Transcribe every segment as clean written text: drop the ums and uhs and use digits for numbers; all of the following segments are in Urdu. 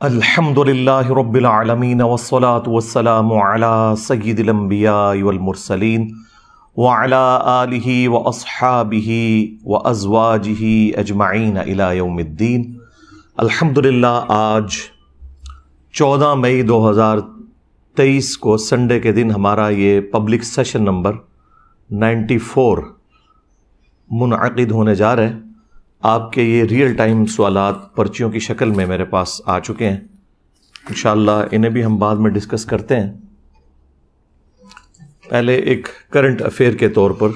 الحمدللہ رب العالمین والصلاة والسلام علی سید الانبیاء والمرسلین وعلی آلہ واصحابہ وازواجہ اجمعین الی یوم الدین۔ الحمدللہ آج 14 مئی 2023 کو سنڈے کے دن ہمارا یہ پبلک سیشن نمبر 94 منعقد ہونے جا رہے ہیں۔ آپ کے یہ ریئل ٹائم سوالات پرچیوں کی شکل میں میرے پاس آ چکے ہیں، انشاءاللہ انہیں بھی ہم بعد میں ڈسکس کرتے ہیں۔ پہلے ایک کرنٹ افیئر کے طور پر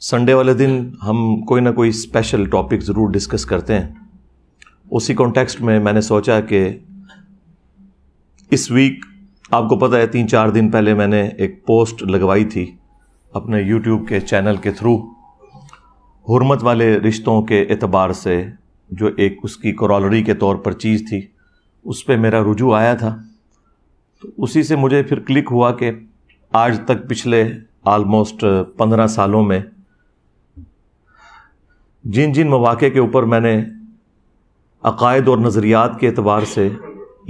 سنڈے والے دن ہم کوئی نہ کوئی اسپیشل ٹاپک ضرور ڈسکس کرتے ہیں۔ اسی کانٹیکسٹ میں میں نے سوچا کہ اس ویک آپ کو پتہ ہے 3-4 دن پہلے میں نے ایک پوسٹ لگوائی تھی اپنے یوٹیوب کے چینل کے تھرو، حرمت والے رشتوں کے اعتبار سے جو ایک اس کی کورالری کے طور پر چیز تھی، اس پہ میرا رجوع آیا تھا۔ تو اسی سے مجھے پھر کلک ہوا کہ آج تک پچھلے آلموسٹ 15 سالوں میں جن جن مواقع کے اوپر میں نے عقائد اور نظریات کے اعتبار سے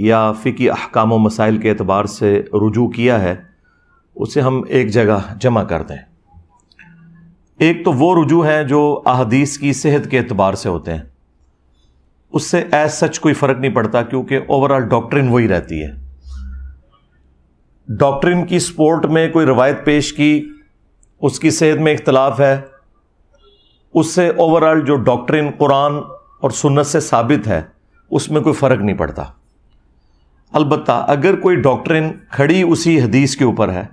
یا فقہی احکام و مسائل کے اعتبار سے رجوع کیا ہے، اسے ہم ایک جگہ جمع کر دیں۔ ایک تو وہ رجوع ہیں جو احادیث کی صحت کے اعتبار سے ہوتے ہیں، اس سے ایز سچ کوئی فرق نہیں پڑتا کیونکہ اوورآل ڈاکٹرن وہی رہتی ہے۔ ڈاکٹرن کی سپورٹ میں کوئی روایت پیش کی، اس کی صحت میں اختلاف ہے، اس سے اوورآل جو ڈاکٹرن قرآن اور سنت سے ثابت ہے اس میں کوئی فرق نہیں پڑتا۔ البتہ اگر کوئی ڈاکٹرن کھڑی اسی حدیث کے اوپر ہے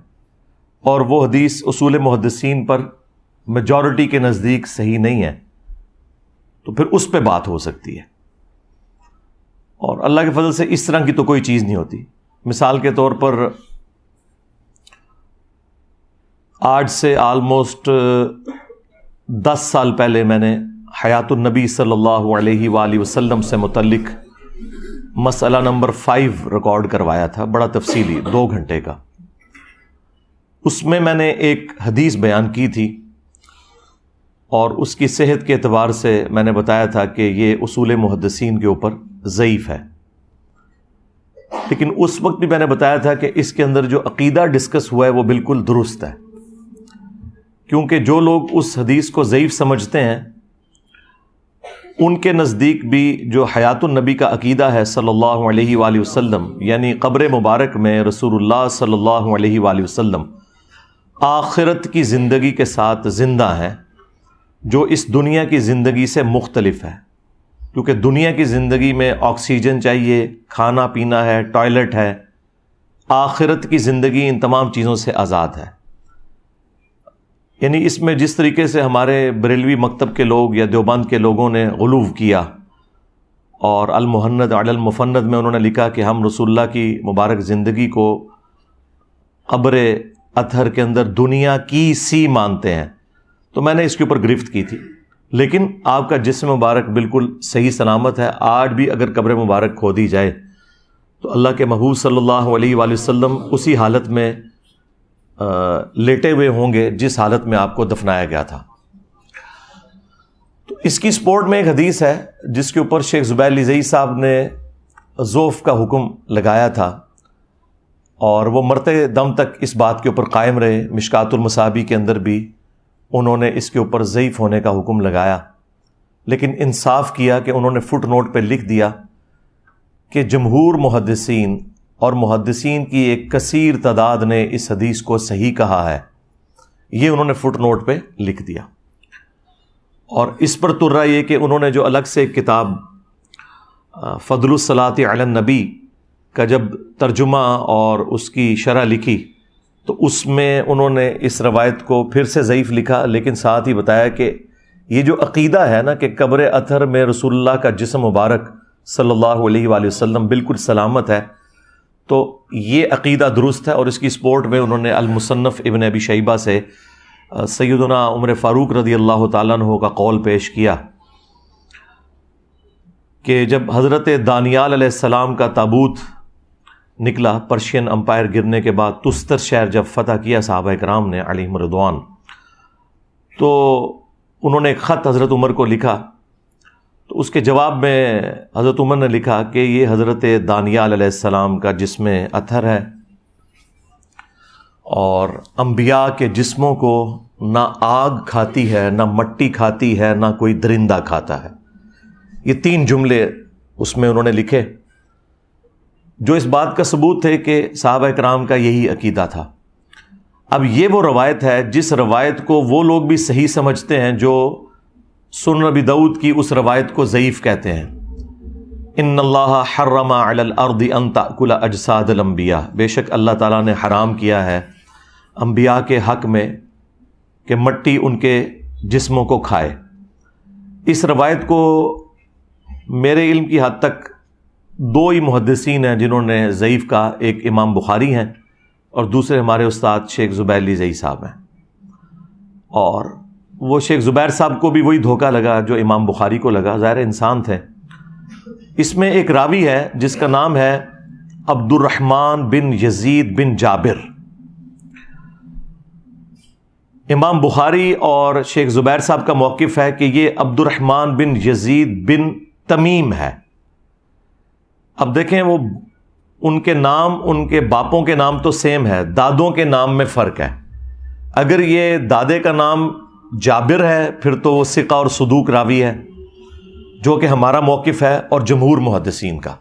اور وہ حدیث اصول محدثین پر میجورٹی کے نزدیک صحیح نہیں ہے تو پھر اس پہ بات ہو سکتی ہے، اور اللہ کے فضل سے اس طرح کی تو کوئی چیز نہیں ہوتی۔ مثال کے طور پر آج سے آلموسٹ 10 سال پہلے میں نے حیات النبی صلی اللہ علیہ وآلہ وسلم سے متعلق مسئلہ نمبر 5 ریکارڈ کروایا تھا، بڑا تفصیلی 2 گھنٹے کا۔ اس میں میں نے ایک حدیث بیان کی تھی اور اس کی صحت کے اعتبار سے میں نے بتایا تھا کہ یہ اصول محدثین کے اوپر ضعیف ہے، لیکن اس وقت بھی میں نے بتایا تھا کہ اس کے اندر جو عقیدہ ڈسکس ہوا ہے وہ بالکل درست ہے، کیونکہ جو لوگ اس حدیث کو ضعیف سمجھتے ہیں ان کے نزدیک بھی جو حیات النبی کا عقیدہ ہے صلی اللہ علیہ وآلہ وسلم، یعنی قبر مبارک میں رسول اللہ صلی اللہ علیہ وآلہ وسلم آخرت کی زندگی کے ساتھ زندہ ہیں، جو اس دنیا کی زندگی سے مختلف ہے، کیونکہ دنیا کی زندگی میں آکسیجن چاہیے، کھانا پینا ہے، ٹوائلٹ ہے۔ آخرت کی زندگی ان تمام چیزوں سے آزاد ہے۔ یعنی اس میں جس طریقے سے ہمارے بریلوی مکتب کے لوگ یا دیوبند کے لوگوں نے غلو کیا اور المحند علی المفند میں انہوں نے لکھا کہ ہم رسول اللہ کی مبارک زندگی کو قبر اطہر کے اندر دنیا کی سی مانتے ہیں، تو میں نے اس کے اوپر گرفت کی تھی۔ لیکن آپ کا جسم مبارک بالکل صحیح سلامت ہے۔ آج بھی اگر قبر مبارک کھودی جائے تو اللہ کے محبوب صلی اللہ علیہ وآلہ وسلم اسی حالت میں لیٹے ہوئے ہوں گے جس حالت میں آپ کو دفنایا گیا تھا۔ تو اس کی سپورٹ میں ایک حدیث ہے جس کے اوپر شیخ زبیر لزئی صاحب نے ذوف کا حکم لگایا تھا، اور وہ مرتے دم تک اس بات کے اوپر قائم رہے۔ مشکات المصابیح کے اندر بھی انہوں نے اس کے اوپر ضعیف ہونے کا حکم لگایا، لیکن انصاف کیا کہ انہوں نے فٹ نوٹ پہ لکھ دیا کہ جمہور محدثین اور محدثین کی ایک کثیر تعداد نے اس حدیث کو صحیح کہا ہے، یہ انہوں نے فٹ نوٹ پہ لکھ دیا۔ اور اس پر ترا یہ کہ انہوں نے جو الگ سے ایک کتاب فضل الصلاۃ علی النبی کا جب ترجمہ اور اس کی شرح لکھی تو اس میں انہوں نے اس روایت کو پھر سے ضعیف لکھا، لیکن ساتھ ہی بتایا کہ یہ جو عقیدہ ہے نا کہ قبر اطہر میں رسول اللہ کا جسم مبارک صلی اللہ علیہ وآلہ وسلم بالکل سلامت ہے، تو یہ عقیدہ درست ہے۔ اور اس کی سپورٹ میں انہوں نے المصنف ابن ابی شیبہ سے سیدنا عمر فاروق رضی اللہ تعالیٰ عنہ کا قول پیش کیا کہ جب حضرت دانیال علیہ السلام کا تابوت نکلا پرشین امپائر گرنے کے بعد، تستر شہر جب فتح کیا صحابہ کرام نے علیہم رضوان، تو انہوں نے ایک خط حضرت عمر کو لکھا تو اس کے جواب میں حضرت عمر نے لکھا کہ یہ حضرت دانیال علیہ السلام کا جسم اطہر ہے، اور انبیاء کے جسموں کو نہ آگ کھاتی ہے، نہ مٹی کھاتی ہے، نہ کوئی درندہ کھاتا ہے۔ یہ 3 جملے اس میں انہوں نے لکھے، جو اس بات کا ثبوت ہے کہ صحابہ کرام کا یہی عقیدہ تھا۔ اب یہ وہ روایت ہے جس روایت کو وہ لوگ بھی صحیح سمجھتے ہیں جو سنن ابی داؤد کی اس روایت کو ضعیف کہتے ہیں۔ ان اللہ حرم علی الارض ان تأکل اجساد الانبیاء، بے شک اللہ تعالیٰ نے حرام کیا ہے انبیاء کے حق میں کہ مٹی ان کے جسموں کو کھائے۔ اس روایت کو میرے علم کی حد تک 2 ہی محدثین ہیں جنہوں نے ضعیف کہا، ایک امام بخاری ہیں اور دوسرے ہمارے استاد شیخ زبیر لیزئی صاحب ہیں۔ اور وہ شیخ زبیر صاحب کو بھی وہی دھوکہ لگا جو امام بخاری کو لگا، ظاہر انسان تھے۔ اس میں ایک راوی ہے جس کا نام ہے عبد الرحمن بن یزید بن جابر۔ امام بخاری اور شیخ زبیر صاحب کا موقف ہے کہ یہ عبد الرحمن بن یزید بن تمیم ہے۔ اب دیکھیں، وہ ان کے نام ان کے باپوں کے نام تو سیم ہے، دادوں کے نام میں فرق ہے۔ اگر یہ دادے کا نام جابر ہے پھر تو وہ ثقہ اور صدوق راوی ہے، جو کہ ہمارا موقف ہے اور جمہور محدثین کا،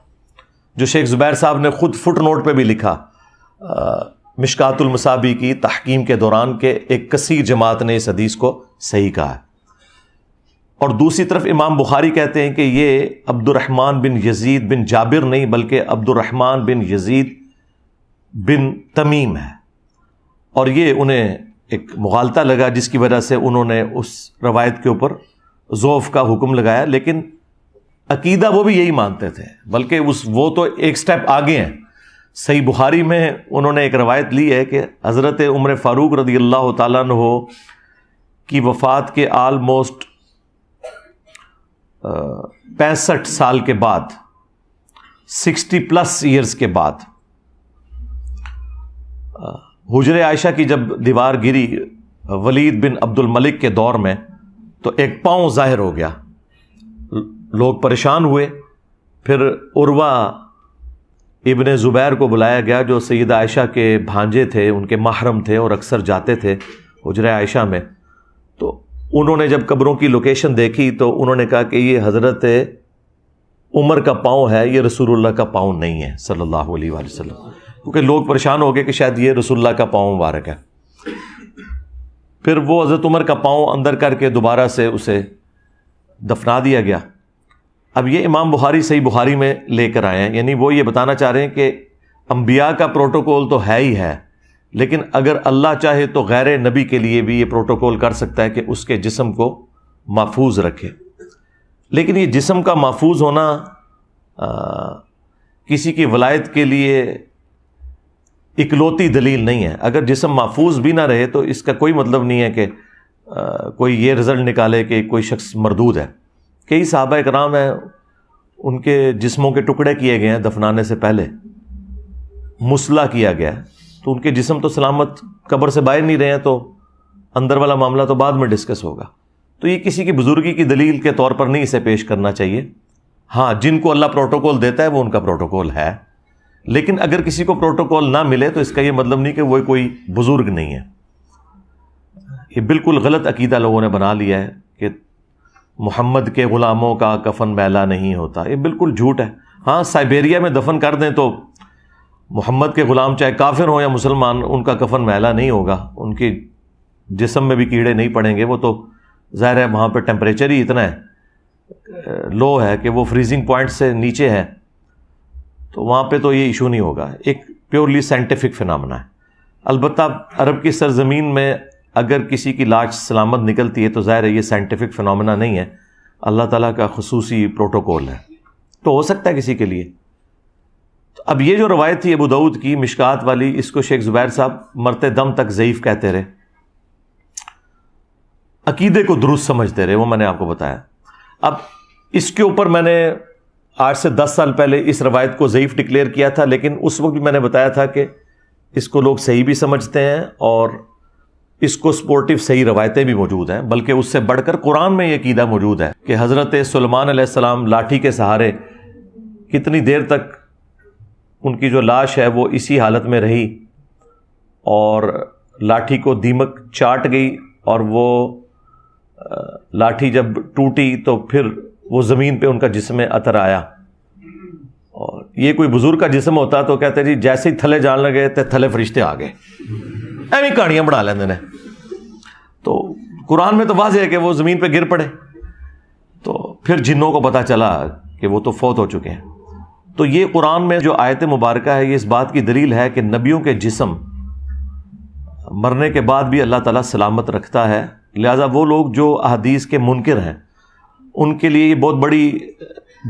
جو شیخ زبیر صاحب نے خود فٹ نوٹ پہ بھی لکھا مشکات المصابیح کی تحکیم کے دوران کہ ایک کثیر جماعت نے اس حدیث کو صحیح کہا ہے۔ اور دوسری طرف امام بخاری کہتے ہیں کہ یہ عبد الرحمن بن یزید بن جابر نہیں بلکہ عبد الرحمن بن یزید بن تمیم ہے، اور یہ انہیں ایک مغالطہ لگا جس کی وجہ سے انہوں نے اس روایت کے اوپر ضعف کا حکم لگایا۔ لیکن عقیدہ وہ بھی یہی مانتے تھے، بلکہ وہ تو ایک سٹیپ آگے ہیں۔ صحیح بخاری میں انہوں نے ایک روایت لی ہے کہ حضرت عمر فاروق رضی اللہ تعالیٰ عنہ کی وفات کے آلموسٹ 65 سال کے بعد، 60+ ایئرز کے بعد، حجر عائشہ کی جب دیوار گری ولید بن عبد الملک کے دور میں تو ایک پاؤں ظاہر ہو گیا، لوگ پریشان ہوئے۔ پھر عروہ ابن زبیر کو بلایا گیا جو سیدہ عائشہ کے بھانجے تھے، ان کے محرم تھے اور اکثر جاتے تھے حجر عائشہ میں۔ تو انہوں نے جب قبروں کی لوکیشن دیکھی تو انہوں نے کہا کہ یہ حضرت عمر کا پاؤں ہے، یہ رسول اللہ کا پاؤں نہیں ہے صلی اللہ علیہ وآلہ وسلم، کیونکہ لوگ پریشان ہو گئے کہ شاید یہ رسول اللہ کا پاؤں مبارک ہے۔ پھر وہ حضرت عمر کا پاؤں اندر کر کے دوبارہ سے اسے دفنا دیا گیا۔ اب یہ امام بخاری صحیح بخاری میں لے کر آئے ہیں، یعنی وہ یہ بتانا چاہ رہے ہیں کہ انبیاء کا پروٹوکول تو ہے ہی ہے، لیکن اگر اللہ چاہے تو غیر نبی کے لیے بھی یہ پروٹوکول کر سکتا ہے کہ اس کے جسم کو محفوظ رکھے۔ لیکن یہ جسم کا محفوظ ہونا کسی کی ولایت کے لیے اکلوتی دلیل نہیں ہے۔ اگر جسم محفوظ بھی نہ رہے تو اس کا کوئی مطلب نہیں ہے کہ کوئی یہ رزلٹ نکالے کہ کوئی شخص مردود ہے۔ کئی صحابہ کرام ہیں، ان کے جسموں کے ٹکڑے کیے گئے ہیں دفنانے سے پہلے، مسلح کیا گیا ہے، تو ان کے جسم تو سلامت قبر سے باہر نہیں رہے ہیں، تو اندر والا معاملہ تو بعد میں ڈسکس ہوگا۔ تو یہ کسی کی بزرگی کی دلیل کے طور پر نہیں اسے پیش کرنا چاہیے۔ ہاں، جن کو اللہ پروٹوکول دیتا ہے وہ ان کا پروٹوکول ہے، لیکن اگر کسی کو پروٹوکول نہ ملے تو اس کا یہ مطلب نہیں کہ وہ کوئی بزرگ نہیں ہے۔ یہ بالکل غلط عقیدہ لوگوں نے بنا لیا ہے کہ محمد کے غلاموں کا کفن میلا نہیں ہوتا، یہ بالکل جھوٹ ہے۔ ہاں، سائبیریا میں دفن کر دیں تو محمد کے غلام چاہے کافر ہوں یا مسلمان، ان کا کفن میلا نہیں ہوگا، ان کے جسم میں بھی کیڑے نہیں پڑیں گے۔ وہ تو ظاہر ہے وہاں پہ ٹیمپریچر ہی اتنا ہے، لو ہے کہ وہ فریزنگ پوائنٹ سے نیچے ہے، تو وہاں پہ تو یہ ایشو نہیں ہوگا۔ ایک پیورلی سائنٹیفک فنامنا ہے۔ البتہ عرب کی سرزمین میں اگر کسی کی لاش سلامت نکلتی ہے تو ظاہر ہے یہ سائنٹیفک فنامنا نہیں ہے، اللہ تعالیٰ کا خصوصی پروٹوکول ہے، تو ہو سکتا ہے کسی کے لیے۔ تو اب یہ جو روایت تھی ابو داؤد کی مشکات والی، اس کو شیخ زبیر صاحب مرتے دم تک ضعیف کہتے رہے، عقیدے کو درست سمجھتے رہے، وہ میں نے آپ کو بتایا۔ اب اس کے اوپر میں نے 8 سے 10 سال پہلے اس روایت کو ضعیف ڈکلیئر کیا تھا، لیکن اس وقت بھی میں نے بتایا تھا کہ اس کو لوگ صحیح بھی سمجھتے ہیں اور اس کو سپورٹیو صحیح روایتیں بھی موجود ہیں، بلکہ اس سے بڑھ کر قرآن میں یہ عقیدہ موجود ہے کہ حضرت سلیمان علیہ السلام لاٹھی کے سہارے کتنی دیر تک ان کی جو لاش ہے وہ اسی حالت میں رہی، اور لاٹھی کو دیمک چاٹ گئی، اور وہ لاٹھی جب ٹوٹی تو پھر وہ زمین پہ ان کا جسم اثر آیا۔ اور یہ کوئی بزرگ کا جسم ہوتا تو کہتے جی جیسے ہی تھلے جان لگے تو تھلے فرشتے آ گئے، ایویں کہانیاں بنا لیندے نے۔ تو قرآن میں تو واضح ہے کہ وہ زمین پہ گر پڑے، تو پھر جنوں کو پتہ چلا کہ وہ تو فوت ہو چکے ہیں۔ تو یہ قرآن میں جو آیت مبارکہ ہے یہ اس بات کی دلیل ہے کہ نبیوں کے جسم مرنے کے بعد بھی اللہ تعالیٰ سلامت رکھتا ہے، لہٰذا وہ لوگ جو احادیث کے منکر ہیں ان کے لیے یہ بہت بڑی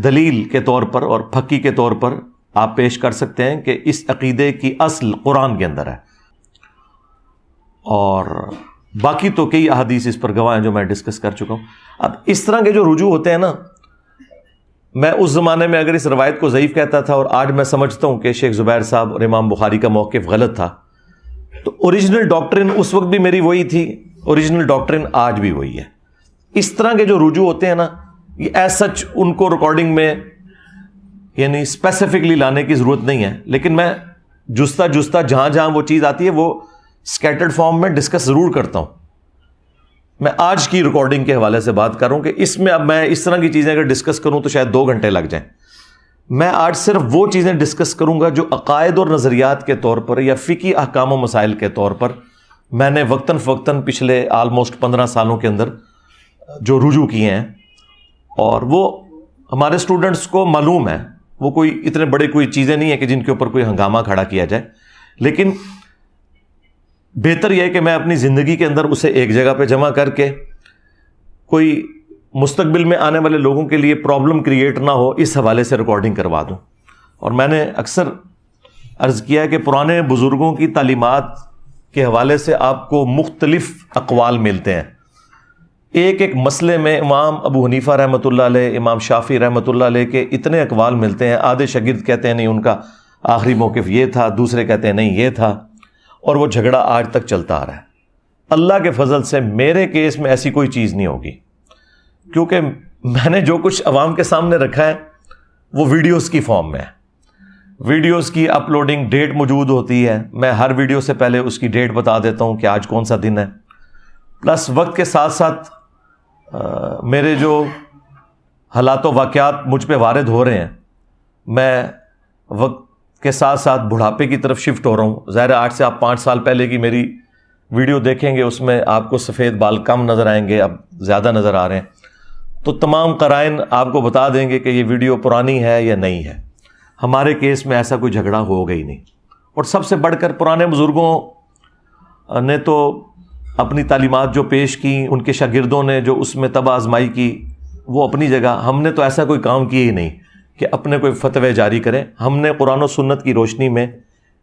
دلیل کے طور پر اور پھکی کے طور پر آپ پیش کر سکتے ہیں کہ اس عقیدے کی اصل قرآن کے اندر ہے۔ اور باقی تو کئی احادیث اس پر گواہ ہیں جو میں ڈسکس کر چکا ہوں۔ اب اس طرح کے جو رجوع ہوتے ہیں نا، میں اس زمانے میں اگر اس روایت کو ضعیف کہتا تھا، اور آج میں سمجھتا ہوں کہ شیخ زبیر صاحب اور امام بخاری کا موقف غلط تھا، تو اوریجنل ڈاکٹرن اس وقت بھی میری وہی تھی، اوریجنل ڈاکٹرن آج بھی وہی ہے۔ اس طرح کے جو رجوع ہوتے ہیں نا، یہ ایز سچ ان کو ریکارڈنگ میں یعنی اسپیسیفکلی لانے کی ضرورت نہیں ہے، لیکن میں جستا جہاں جہاں وہ چیز آتی ہے وہ اسکیٹرڈ فارم میں ڈسکس ضرور کرتا ہوں۔ میں آج کی ریکارڈنگ کے حوالے سے بات کر رہا ہوں کہ اس میں اب میں اس طرح کی چیزیں اگر ڈسکس کروں تو شاید 2 گھنٹے لگ جائیں۔ میں آج صرف وہ چیزیں ڈسکس کروں گا جو عقائد اور نظریات کے طور پر یا فقہی احکام و مسائل کے طور پر میں نے وقتاً فوقتاً پچھلے آلموسٹ 15 سالوں کے اندر جو رجوع کیے ہیں، اور وہ ہمارے اسٹوڈنٹس کو معلوم ہے، وہ کوئی اتنے بڑے کوئی چیزیں نہیں ہیں کہ جن کے اوپر کوئی ہنگامہ کھڑا کیا جائے، لیکن بہتر یہ ہے کہ میں اپنی زندگی کے اندر اسے ایک جگہ پہ جمع کر کے کوئی مستقبل میں آنے والے لوگوں کے لیے پرابلم کریٹ نہ ہو، اس حوالے سے ریکارڈنگ کروا دوں۔ اور میں نے اکثر عرض کیا کہ پرانے بزرگوں کی تعلیمات کے حوالے سے آپ کو مختلف اقوال ملتے ہیں۔ ایک مسئلے میں امام ابو حنیفہ رحمۃ اللہ علیہ، امام شافعی رحمۃ اللہ علیہ کے اتنے اقوال ملتے ہیں، آدھے شاگرد کہتے ہیں نہیں ان کا آخری موقف یہ تھا، دوسرے کہتے ہیں نہیں یہ تھا، اور وہ جھگڑا آج تک چلتا آ رہا ہے۔ اللہ کے فضل سے میرے کیس میں ایسی کوئی چیز نہیں ہوگی، کیونکہ میں نے جو کچھ عوام کے سامنے رکھا ہے وہ ویڈیوز کی فارم میں ہے۔ ویڈیوز کی اپلوڈنگ ڈیٹ موجود ہوتی ہے، میں ہر ویڈیو سے پہلے اس کی ڈیٹ بتا دیتا ہوں کہ آج کون سا دن ہے، پلس وقت کے ساتھ ساتھ میرے جو حالات و واقعات مجھ پہ وارد ہو رہے ہیں، میں وقت کے ساتھ ساتھ بڑھاپے کی طرف شفٹ ہو رہا ہوں۔ ظاہر ہے 8 سے آپ 5 سال پہلے کی میری ویڈیو دیکھیں گے، اس میں آپ کو سفید بال کم نظر آئیں گے، اب زیادہ نظر آ رہے ہیں، تو تمام قرائن آپ کو بتا دیں گے کہ یہ ویڈیو پرانی ہے یا نہیں ہے۔ ہمارے کیس میں ایسا کوئی جھگڑا ہوگا ہی نہیں، اور سب سے بڑھ کر پرانے بزرگوں نے تو اپنی تعلیمات جو پیش کی، ان کے شاگردوں نے جو اس میں طبع آزمائی کی، وہ اپنی جگہ، ہم نے تو ایسا کوئی کام کیا ہی نہیں کہ اپنے کوئی فتوے جاری کریں۔ ہم نے قرآن و سنت کی روشنی میں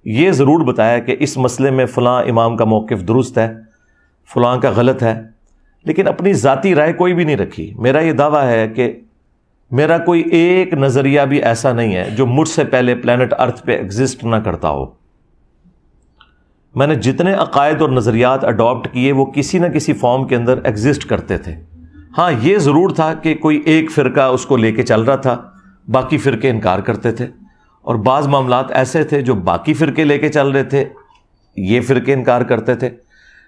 یہ ضرور بتایا کہ اس مسئلے میں فلاں امام کا موقف درست ہے، فلاں کا غلط ہے، لیکن اپنی ذاتی رائے کوئی بھی نہیں رکھی۔ میرا یہ دعویٰ ہے کہ میرا کوئی ایک نظریہ بھی ایسا نہیں ہے جو مجھ سے پہلے پلانٹ ارتھ پہ ایگزسٹ نہ کرتا ہو۔ میں نے جتنے عقائد اور نظریات اڈاپٹ کیے وہ کسی نہ کسی فارم کے اندر ایگزسٹ کرتے تھے۔ ہاں یہ ضرور تھا کہ کوئی ایک فرقہ اس کو لے کے چل رہا تھا، باقی فرقے انکار کرتے تھے، اور بعض معاملات ایسے تھے جو باقی فرقے لے کے چل رہے تھے، یہ فرقے انکار کرتے تھے۔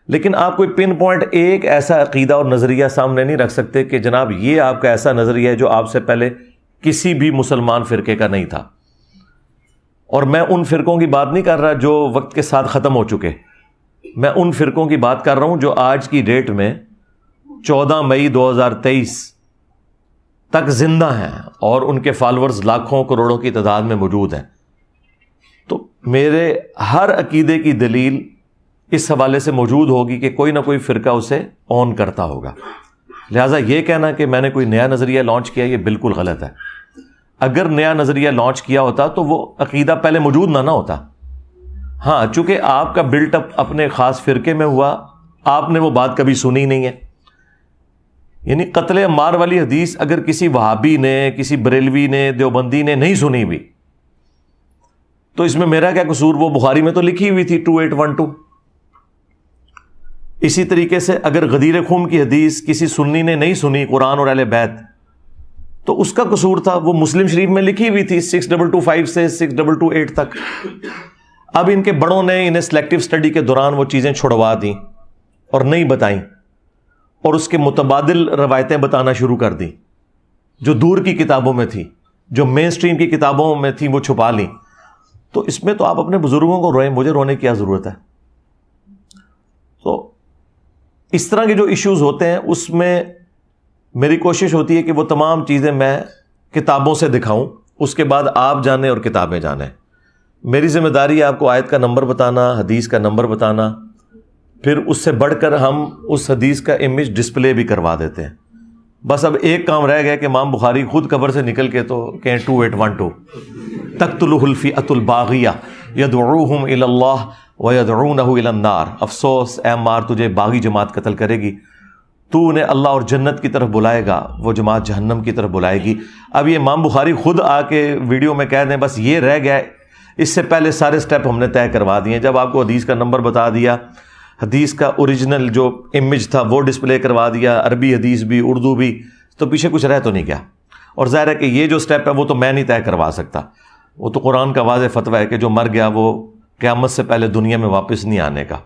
لیکن آپ کوئی پن پوائنٹ ایک ایسا عقیدہ اور نظریہ سامنے نہیں رکھ سکتے کہ جناب یہ آپ کا ایسا نظریہ ہے جو آپ سے پہلے کسی بھی مسلمان فرقے کا نہیں تھا۔ اور میں ان فرقوں کی بات نہیں کر رہا جو وقت کے ساتھ ختم ہو چکے، میں ان فرقوں کی بات کر رہا ہوں جو آج کی ڈیٹ میں 14 مئی 2023 تک زندہ ہیں، اور ان کے فالورز لاکھوں کروڑوں کی تعداد میں موجود ہیں۔ تو میرے ہر عقیدے کی دلیل اس حوالے سے موجود ہوگی کہ کوئی نہ کوئی فرقہ اسے اون کرتا ہوگا۔ لہٰذا یہ کہنا کہ میں نے کوئی نیا نظریہ لانچ کیا، یہ بالکل غلط ہے۔ اگر نیا نظریہ لانچ کیا ہوتا تو وہ عقیدہ پہلے موجود نہ ہوتا۔ ہاں چونکہ آپ کا بلٹ اپ اپنے خاص فرقے میں ہوا، آپ نے وہ بات کبھی سنی نہیں ہے۔ یعنی قتل عمار والی حدیث اگر کسی وہابی نے، کسی بریلوی نے، دیوبندی نے نہیں سنی بھی تو اس میں میرا کیا قصور؟ وہ بخاری میں تو لکھی ہوئی تھی 2812۔ اسی طریقے سے اگر غدیر خم کی حدیث کسی سنی نے نہیں سنی قرآن اور اہل بیت تو اس کا قصور تھا، وہ مسلم شریف میں لکھی ہوئی تھی 6225 سے 6228 تک. اب ان کے بڑوں نے انہیں سلیکٹو اسٹڈی کے دوران وہ چیزیں چھڑوا دیں اور نہیں بتائیں، اور اس کے متبادل روایتیں بتانا شروع کر دیں جو دور کی کتابوں میں تھی، جو مین سٹریم کی کتابوں میں تھی وہ چھپا لیں. تو اس میں تو آپ اپنے بزرگوں کو روئیں، مجھے رونے کی کیا ضرورت ہے؟ تو اس طرح کے جو ایشوز ہوتے ہیں اس میں میری کوشش ہوتی ہے کہ وہ تمام چیزیں میں کتابوں سے دکھاؤں، اس کے بعد آپ جانیں اور کتابیں جانیں. میری ذمہ داری ہے آپ کو آیت کا نمبر بتانا، حدیث کا نمبر بتانا، پھر اس سے بڑھ کر ہم اس حدیث کا امیج ڈسپلے بھی کروا دیتے ہیں. بس اب ایک کام رہ گیا کہ امام بخاری خود قبر سے نکل کے تو کہیں 2812 تقتلہ الفئۃ الباغیہ یدعوہم الی اللہ ویدعونہ الی النار. افسوس اے عمار، تجھے باغی جماعت قتل کرے گی، تو انہیں اللہ اور جنت کی طرف بلائے گا، وہ جماعت جہنم کی طرف بلائے گی. اب یہ امام بخاری خود آ کے ویڈیو میں کہہ دیں بس یہ رہ گیا، اس سے پہلے سارے سٹیپ ہم نے طے کروا دیے. جب آپ کو حدیث کا نمبر بتا دیا، حدیث کا اوریجنل جو امیج تھا وہ ڈسپلے کروا دیا، عربی حدیث بھی اردو بھی، تو پیچھے کچھ رہ تو نہیں گیا. اور ظاہر ہے کہ یہ جو سٹیپ ہے وہ تو میں نہیں طے کروا سکتا، وہ تو قرآن کا واضح فتویٰ ہے کہ جو مر گیا وہ قیامت سے پہلے دنیا میں واپس نہیں آنے کا.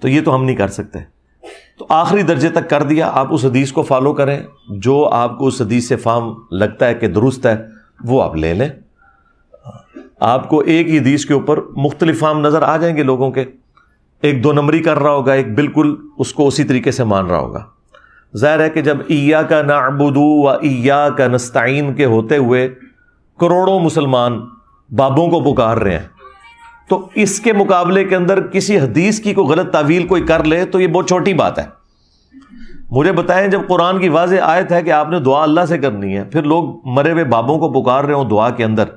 تو یہ تو ہم نہیں کر سکتے. تو آخری درجے تک کر دیا. آپ اس حدیث کو فالو کریں، جو آپ کو اس حدیث سے فہم لگتا ہے کہ درست ہے وہ آپ لے لیں. آپ کو ایک ہی حدیث کے اوپر مختلف فہم نظر آ جائیں گے لوگوں کے، ایک 2 نمبری کر رہا ہوگا، ایک بالکل اس کو اسی طریقے سے مان رہا ہوگا. ظاہر ہے کہ جب ایاک نعبد و ایاک نستعین کے ہوتے ہوئے کروڑوں مسلمان بابوں کو پکار رہے ہیں، تو اس کے مقابلے کے اندر کسی حدیث کی کوئی غلط تعویل کوئی کر لے تو یہ بہت چھوٹی بات ہے. مجھے بتائیں جب قرآن کی واضح آیت ہے کہ آپ نے دعا اللہ سے کرنی ہے، پھر لوگ مرے ہوئے بابوں کو پکار رہے ہوں دعا کے اندر،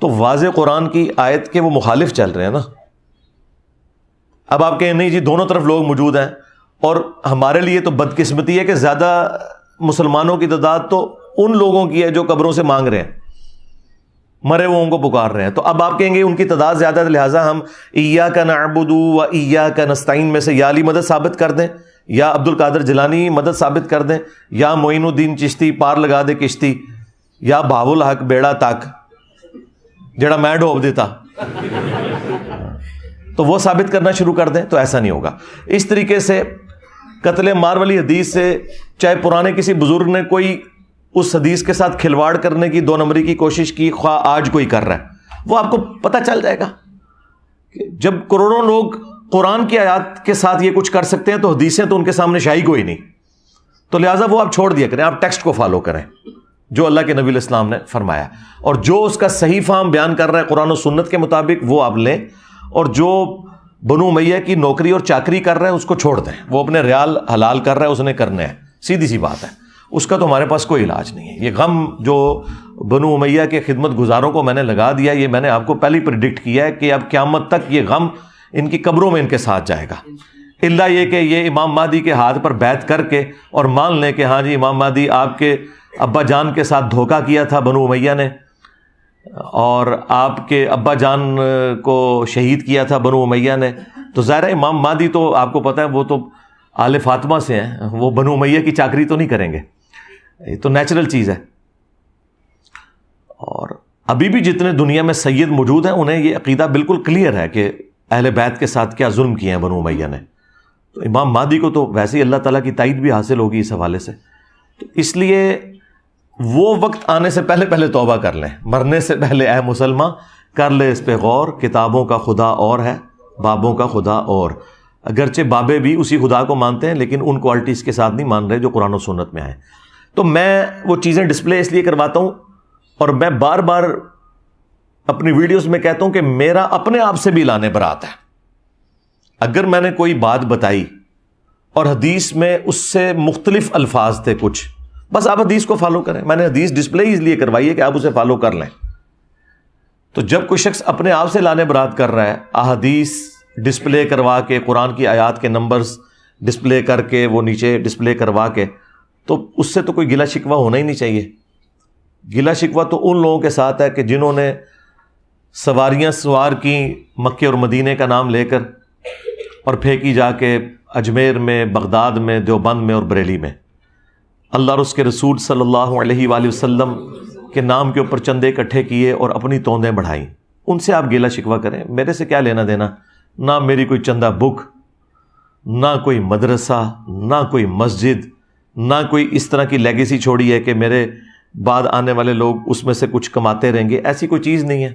تو واضح قرآن کی آیت کے وہ مخالف چل رہے ہیں نا. اب آپ کہیں نہیں جی دونوں طرف لوگ موجود ہیں، اور ہمارے لیے تو بدقسمتی ہے کہ زیادہ مسلمانوں کی تعداد تو ان لوگوں کی ہے جو قبروں سے مانگ رہے ہیں، مرے وہ ان کو پکار رہے ہیں. تو اب آپ کہیں گے ان کی تعداد زیادہ ہے لہٰذا ہم ایاک نعبد و ایاک نستعین میں سے یا علی مدد ثابت کر دیں، یا عبد القادر جیلانی مدد ثابت کر دیں، یا معین الدین چشتی پار لگا دے کشتی، یا بہاو الحق بیڑا تک جڑا میں ڈوب دیتا، تو وہ ثابت کرنا شروع کر دیں. تو ایسا نہیں ہوگا. اس طریقے سے قتل مار والی حدیث سے چاہے پرانے کسی بزرگ نے کوئی اس حدیث کے ساتھ کھلواڑ کرنے کی 2 نمبری کی کوشش کی، خواہ آج کوئی کر رہا ہے، وہ آپ کو پتہ چل جائے گا کہ جب کروڑوں لوگ قرآن کی آیات کے ساتھ یہ کچھ کر سکتے ہیں تو حدیثیں تو ان کے سامنے شاہی کوئی نہیں. تو لہٰذا وہ آپ چھوڑ دیا کریں، آپ ٹیکسٹ کو فالو کریں جو اللہ کے نبی علیہ السلام نے فرمایا، اور جو اس کا صحیح فہم بیان کر رہا ہے قرآن و سنت کے مطابق وہ آپ لیں، اور جو بنو امیہ کی نوکری اور چاکری کر رہا ہے اس کو چھوڑ دیں. وہ اپنے ریال حلال کر رہا ہے، اس نے کرنے ہیں، سیدھی سی بات ہے. اس کا تو ہمارے پاس کوئی علاج نہیں ہے. یہ غم جو بنو امیہ کے خدمت گزاروں کو میں نے لگا دیا، یہ میں نے آپ کو پہلے ہی پریڈکٹ کیا ہے کہ اب قیامت تک یہ غم ان کی قبروں میں ان کے ساتھ جائے گا، الا یہ کہ یہ امام مہدی کے ہاتھ پر بیعت کر کے اور مان لیں کہ ہاں جی امام مہدی آپ کے ابا جان کے ساتھ دھوکہ کیا تھا بنو امیہ نے، اور آپ کے ابا جان کو شہید کیا تھا بنو امیہ نے. تو ظاہر ہے امام مہدی تو آپ کو پتہ ہے وہ تو آل فاطمہ سے ہیں، وہ بنو امیہ کی چاکری تو نہیں کریں گے، یہ تو نیچرل چیز ہے. اور ابھی بھی جتنے دنیا میں سید موجود ہیں انہیں یہ عقیدہ بالکل کلیئر ہے کہ اہل بیت کے ساتھ کیا ظلم کیے ہیں بنو امیہ نے. تو امام مہدی کو تو ویسے ہی اللہ تعالیٰ کی تائید بھی حاصل ہوگی اس حوالے سے. تو اس لیے وہ وقت آنے سے پہلے پہلے توبہ کر لیں، مرنے سے پہلے اے مسلمان کر لے اس پہ غور. کتابوں کا خدا اور ہے، بابوں کا خدا اور. اگرچہ بابے بھی اسی خدا کو مانتے ہیں لیکن ان کوالٹیز کے ساتھ نہیں مان رہے جو قرآن و سنت میں آئے. تو میں وہ چیزیں ڈسپلے اس لیے کرواتا ہوں، اور میں بار بار اپنی ویڈیوز میں کہتا ہوں کہ میرا اپنے آپ سے بھی لانے برات ہے. اگر میں نے کوئی بات بتائی اور حدیث میں اس سے مختلف الفاظ تھے کچھ، بس آپ حدیث کو فالو کریں. میں نے حدیث ڈسپلے اس لیے کروائی ہے کہ آپ اسے فالو کر لیں. تو جب کوئی شخص اپنے آپ سے لانے برات کر رہا ہے، احادیث ڈسپلے کروا کے، قرآن کی آیات کے نمبرز ڈسپلے کر کے، وہ نیچے ڈسپلے کروا کے، تو اس سے تو کوئی گلا شکوہ ہونا ہی نہیں چاہیے. گلا شکوہ تو ان لوگوں کے ساتھ ہے کہ جنہوں نے سواریاں سوار کی مکے اور مدینے کا نام لے کر اور پھینکی جا کے اجمیر میں، بغداد میں، دیوبند میں اور بریلی میں اللہ اور اس کے رسول صلی اللہ علیہ وآلہ وسلم کے نام کے اوپر چندے اکٹھے کیے اور اپنی توندیں بڑھائیں، ان سے آپ گیلا شکوہ کریں، میرے سے کیا لینا دینا؟ نہ میری کوئی چندہ بک، نہ کوئی مدرسہ، نہ کوئی مسجد، نہ کوئی اس طرح کی لیگیسی چھوڑی ہے کہ میرے بعد آنے والے لوگ اس میں سے کچھ کماتے رہیں گے، ایسی کوئی چیز نہیں ہے۔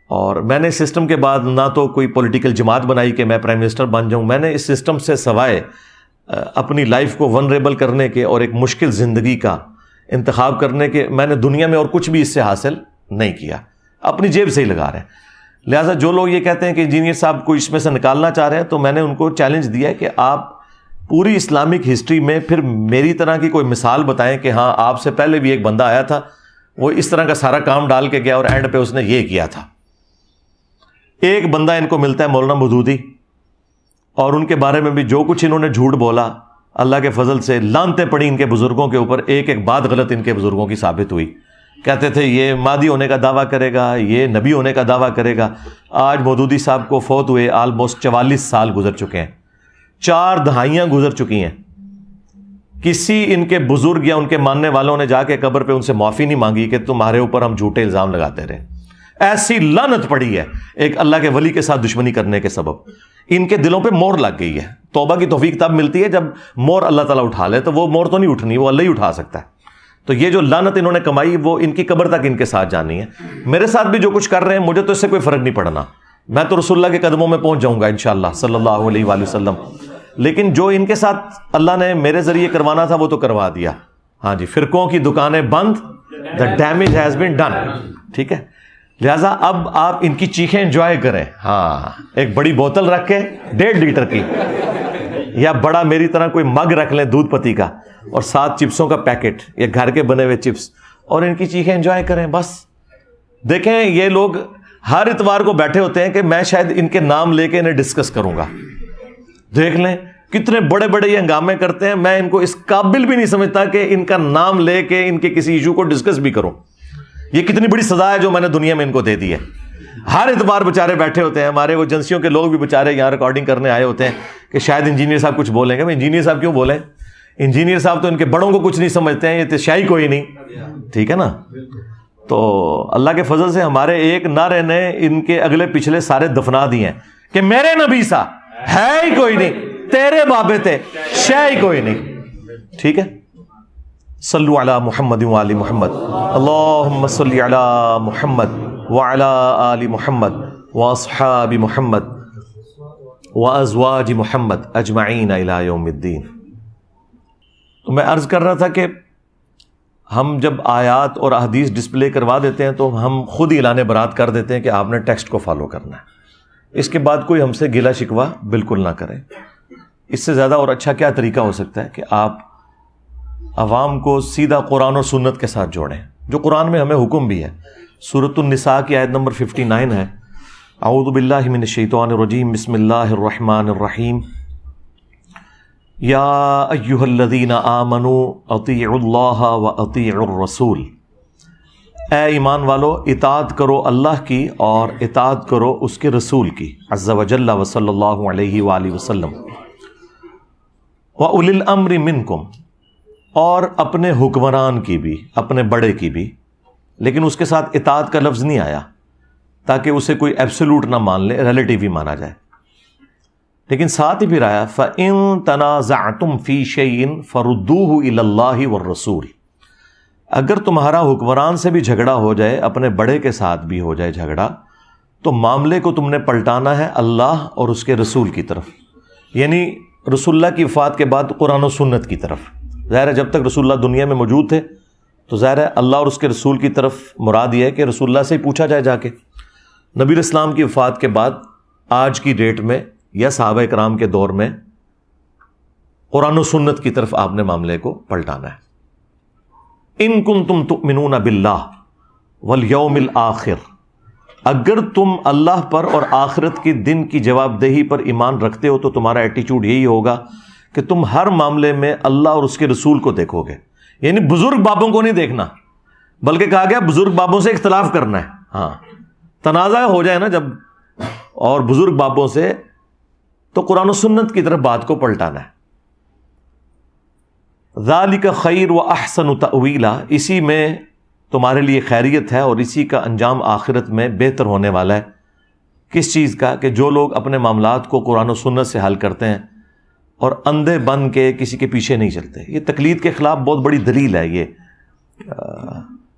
اور میں نے اس سسٹم کے بعد نہ تو کوئی پولیٹیکل جماعت بنائی کہ میں پرائم منسٹر بن جاؤں، میں نے اس سسٹم سے سوائے اپنی لائف کو ونریبل کرنے کے اور ایک مشکل زندگی کا انتخاب کرنے کے، میں نے دنیا میں اور کچھ بھی اس سے حاصل نہیں کیا، اپنی جیب سے ہی لگا رہے ہیں۔ لہٰذا جو لوگ یہ کہتے ہیں کہ انجینئر صاحب کو اس میں سے نکالنا چاہ رہے ہیں، تو میں نے ان کو چیلنج دیا ہے کہ آپ پوری اسلامک ہسٹری میں پھر میری طرح کی کوئی مثال بتائیں کہ ہاں آپ سے پہلے بھی ایک بندہ آیا تھا، وہ اس طرح کا سارا کام ڈال کے گیا اور اینڈ پہ اس نے یہ کیا تھا۔ ایک بندہ ان کو ملتا ہے مولانا مودودی، اور ان کے بارے میں بھی جو کچھ انہوں نے جھوٹ بولا، اللہ کے فضل سے لعنتیں پڑی ان کے بزرگوں کے اوپر، ایک ایک بات غلط ان کے بزرگوں کی ثابت ہوئی۔ کہتے تھے یہ مہدی ہونے کا دعویٰ کرے گا، یہ نبی ہونے کا دعویٰ کرے گا۔ آج مودودی صاحب کو فوت ہوئے آلموسٹ 44 سال گزر چکے ہیں، 4 دہائیاں گزر چکی ہیں۔ کسی ان کے بزرگ یا ان کے ماننے والوں نے جا کے قبر پہ ان سے معافی نہیں مانگی کہ تمہارے اوپر ہم جھوٹے الزام لگاتے رہے۔ ایسی لعنت پڑی ہے ایک اللہ کے ولی کے ساتھ دشمنی کرنے کے سبب، ان کے دلوں پہ مور لگ گئی ہے۔ توبہ کی توفیق تب ملتی ہے جب مور اللہ تعالیٰ اٹھا لے، تو وہ مور تو نہیں اٹھنی، وہ اللہ ہی اٹھا سکتا ہے۔ تو یہ جو لعنت انہوں نے کمائی وہ ان کی قبر تک ان کے ساتھ جانی ہے۔ میرے ساتھ بھی جو کچھ کر رہے ہیں مجھے تو اس سے کوئی فرق نہیں پڑنا، میں تو رسول اللہ کے قدموں میں پہنچ جاؤں گا انشاءاللہ صلی اللہ علیہ وآلہ وسلم۔ لیکن جو ان کے ساتھ اللہ نے میرے ذریعے کروانا تھا وہ تو کروا دیا۔ ہاں جی، فرقوں کی دکانیں بند، the damage has been done، ٹھیک ہے۔ لہٰذا اب آپ ان کی چیخیں انجوائے کریں، ہاں ایک بڑی بوتل رکھ کے 1.5 لیٹر کی، یا بڑا میری طرح کوئی مگ رکھ لیں دودھ پتی کا، اور 7 چپسوں کا پیکٹ یا گھر کے بنے ہوئے چپس، اور ان کی چیخیں انجوائے کریں بس۔ دیکھیں یہ لوگ ہر اتوار کو بیٹھے ہوتے ہیں کہ میں شاید ان کے نام لے کے انہیں ڈسکس کروں گا، دیکھ لیں کتنے بڑے بڑے یہ ہنگامے کرتے ہیں، میں ان کو اس قابل بھی نہیں سمجھتا کہ ان کا نام لے کے ان کے کسی ایشو کو ڈسکس بھی کروں۔ یہ کتنی بڑی سزا ہے جو میں نے دنیا میں ان کو دے دی ہے۔ ہر اتوار بےچارے بیٹھے ہوتے ہیں، ہمارے وہ ایجنسیوں کے لوگ بھی بےچارے یہاں ریکارڈنگ کرنے آئے ہوتے ہیں کہ شاید انجینئر صاحب کچھ بولیں گے۔ انجینئر صاحب کیوں بولیں؟ انجینئر صاحب تو ان کے بڑوں کو کچھ نہیں سمجھتے ہیں، یہ تو شاہی کوئی نہیں، ٹھیک ہے نا۔ تو اللہ کے فضل سے ہمارے ایک نعرے نے ان کے اگلے پچھلے سارے دفنا دیے ہیں کہ میرے نبی سا ہے ہی کوئی نہیں، تیرے بابے تھے شے ہی کوئی نہیں، ٹھیک ہے۔ صلو علی محمد وعلی محمد، اللہم صلی علی محمد وعلی آل محمد واصحاب محمد وازواج محمد اجمعین الی یوم الدین۔ تو میں عرض کر رہا تھا کہ ہم جب آیات اور احادیث ڈسپلے کروا دیتے ہیں تو ہم خود ہی اعلان برات کر دیتے ہیں کہ آپ نے ٹیکسٹ کو فالو کرنا ہے، اس کے بعد کوئی ہم سے گلہ شکوہ بالکل نہ کرے۔ اس سے زیادہ اور اچھا کیا طریقہ ہو سکتا ہے کہ آپ عوام کو سیدھا قرآن اور سنت کے ساتھ جوڑیں، جو قرآن میں ہمیں حکم بھی ہے۔ سورۃ النساء کی آیت نمبر 59 ہے، اعوذ باللہ من الشیطان الرجیم، بسم اللہ الرحمن الرحیم، یا ایہا الذین آمنوا اطیعوا اللہ واطیعوا الرسول، اے ایمان والو اطاعت کرو اللہ کی اور اطاعت کرو اس کے رسول کی، عز وجل وصلی اللہ علیہ وآلہ وسلم، وَأُولِي الْأَمْرِ مِنْكُمْ، اور اپنے حکمران کی بھی، اپنے بڑے کی بھی، لیکن اس کے ساتھ اطاعت کا لفظ نہیں آیا تاکہ اسے کوئی ایبسولوٹ نہ مان لے، ریلیٹیو ہی مانا جائے، لیکن ساتھ ہی پھر آیا فَإِن تَنَازَعْتُمْ فِي شَيْءٍ فَرُدُّوهُ إِلَى اللَّهِ وَالرَّسُولِ، اگر تمہارا حکمران سے بھی جھگڑا ہو جائے، اپنے بڑے کے ساتھ بھی ہو جائے جھگڑا، تو معاملے کو تم نے پلٹانا ہے اللہ اور اس کے رسول کی طرف، یعنی رسول اللہ کی وفات کے بعد قرآن و سنت کی طرف۔ ظاہر ہے جب تک رسول اللہ دنیا میں موجود تھے تو ظاہر ہے اللہ اور اس کے رسول کی طرف مراد یہ ہے کہ رسول اللہ سے ہی پوچھا جائے جا کے۔ نبی اسلام کی وفات کے بعد آج کی ڈیٹ میں یا صحابہ کرام کے دور میں قرآن و سنت کی طرف آپ نے معاملے کو پلٹانا ہے۔ ان کنتم تؤمنون باللہ والیوم الآخر، اگر تم اللہ پر اور آخرت کے دن کی جواب دہی پر ایمان رکھتے ہو تو تمہارا ایٹیچیوڈ یہی ہوگا کہ تم ہر معاملے میں اللہ اور اس کے رسول کو دیکھو گے، یعنی بزرگ بابوں کو نہیں دیکھنا، بلکہ کہا گیا بزرگ بابوں سے اختلاف کرنا ہے۔ ہاں تنازع ہو جائے نا جب، اور بزرگ بابوں سے تو قرآن و سنت کی طرف بات کو پلٹانا ہے. ذالک خیر و احسن تأویلا، اسی میں تمہارے لیے خیریت ہے اور اسی کا انجام آخرت میں بہتر ہونے والا ہے. کس چیز کا؟ کہ جو لوگ اپنے معاملات کو قرآن و سنت سے حل کرتے ہیں اور اندھے بن کے کسی کے پیچھے نہیں چلتے. یہ تقلید کے خلاف بہت بڑی دلیل ہے یہ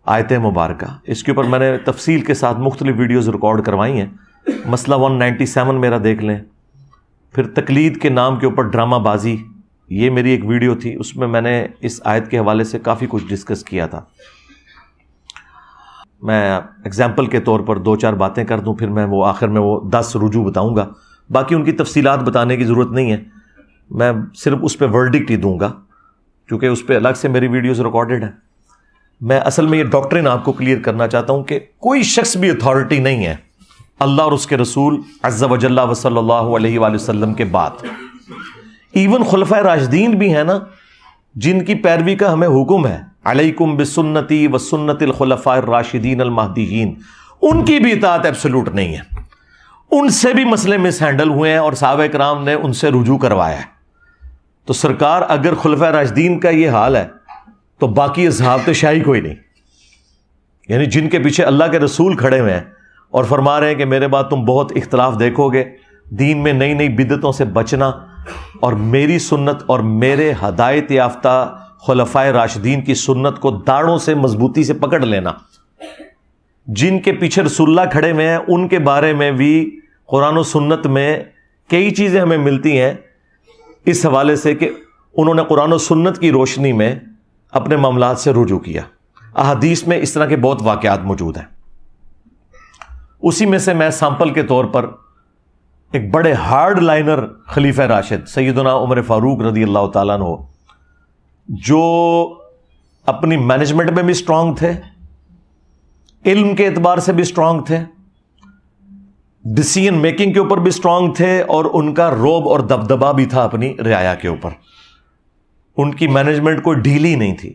آیت مبارکہ. اس کے اوپر میں نے تفصیل کے ساتھ مختلف ویڈیوز ریکارڈ کروائی ہیں. مسئلہ 197 میرا دیکھ لیں. پھر تقلید کے نام کے اوپر ڈرامہ بازی، یہ میری ایک ویڈیو تھی، اس میں نے اس آیت کے حوالے سے کافی کچھ ڈسکس کیا تھا. میں ایگزامپل کے طور پر 2-4 باتیں کر دوں، پھر میں وہ آخر میں وہ 10 رجوع بتاؤں گا. باقی ان کی تفصیلات بتانے کی ضرورت نہیں ہے، میں صرف اس پہ ورڈکٹ ہی دوں گا کیونکہ اس پہ الگ سے میری ویڈیوز ریکارڈڈ ہیں. میں اصل میں یہ ڈاکٹرن آپ کو کلیئر کرنا چاہتا ہوں کہ کوئی شخص بھی اتھارٹی نہیں ہے اللہ اور اس کے رسول عز و جل و صلی اللہ علیہ وآلہ وسلم کے بعد. ایون خلفائے راشدین بھی ہیں نا، جن کی پیروی کا ہمیں حکم ہے، علیکم بسنتی و سنت الخلفاء الراشدین المہدیین، ان کی بھی اطاعت ایبسولوٹ نہیں ہے. ان سے بھی مسئلے مس ہینڈل ہوئے ہیں اور صحابہ کرام نے ان سے رجوع کروایا ہے. تو سرکار اگر خلفائے راشدین کا یہ حال ہے تو باقی اصحاب تو شاہی کوئی نہیں، یعنی جن کے پیچھے اللہ کے رسول کھڑے ہوئے ہیں اور فرما رہے ہیں کہ میرے بعد تم بہت اختلاف دیکھو گے، دین میں نئی نئی بدعتوں سے بچنا اور میری سنت اور میرے ہدایت یافتہ خلفائے راشدین کی سنت کو داڑھوں سے مضبوطی سے پکڑ لینا. جن کے پیچھے رسول اللہ کھڑے ہوئے ہیں ان کے بارے میں بھی قرآن و سنت میں کئی چیزیں ہمیں ملتی ہیں اس حوالے سے کہ انہوں نے قرآن و سنت کی روشنی میں اپنے معاملات سے رجوع کیا. احادیث میں اس طرح کے بہت واقعات موجود ہیں. اسی میں سے میں سیمپل کے طور پر ایک بڑے ہارڈ لائنر خلیفہ راشد سیدنا عمر فاروق رضی اللہ تعالیٰ عنہ، جو اپنی مینجمنٹ میں بھی سٹرونگ تھے، علم کے اعتبار سے بھی سٹرونگ تھے، ڈیسیژن میکنگ کے اوپر بھی سٹرونگ تھے، اور ان کا روب اور دبدبا بھی تھا اپنی رعایا کے اوپر. ان کی مینجمنٹ کوئی ڈھیلی نہیں تھی.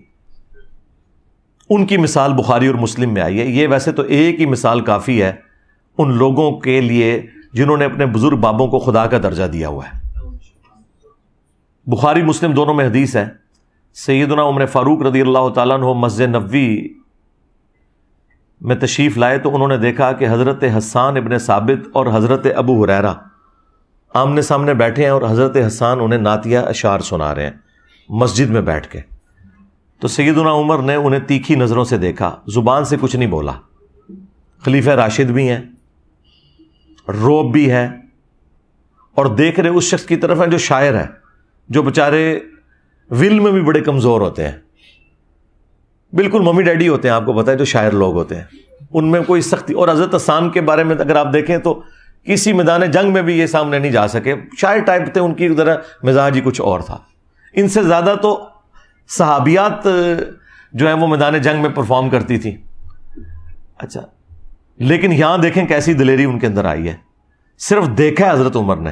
ان کی مثال بخاری اور مسلم میں آئی ہے. یہ ویسے تو ایک ہی مثال کافی ہے ان لوگوں کے لیے جنہوں نے اپنے بزرگ بابوں کو خدا کا درجہ دیا ہوا ہے. بخاری مسلم دونوں میں حدیث ہے، سیدنا عمر فاروق رضی اللہ تعالیٰ عنہ مسجد نبوی میں تشریف لائے تو انہوں نے دیکھا کہ حضرت حسان ابن ثابت اور حضرت ابو ہریرہ آمنے سامنے بیٹھے ہیں اور حضرت حسان انہیں نعتیہ اشعار سنا رہے ہیں مسجد میں بیٹھ کے. تو سیدنا عمر نے انہیں تیکھی نظروں سے دیکھا، زبان سے کچھ نہیں بولا. خلیفہ راشد بھی ہیں، روب بھی ہے، اور دیکھ رہے اس شخص کی طرف ہیں جو شاعر ہے، جو بےچارے ول میں بھی بڑے کمزور ہوتے ہیں، بالکل ممی ڈیڈی ہوتے ہیں، آپ کو پتا ہے جو شاعر لوگ ہوتے ہیں ان میں کوئی سختی. اور حضرت حسان کے بارے میں اگر آپ دیکھیں تو کسی میدان جنگ میں بھی یہ سامنے نہیں جا سکے، شاعر ٹائپ تھے، ان کی ذرا مزاج ہی کچھ اور تھا. ان سے زیادہ تو صحابیات جو ہیں وہ میدان جنگ میں پرفارم کرتی تھی. اچھا، لیکن یہاں دیکھیں کیسی دلیری ان کے اندر آئی ہے. صرف دیکھا ہے حضرت عمر نے،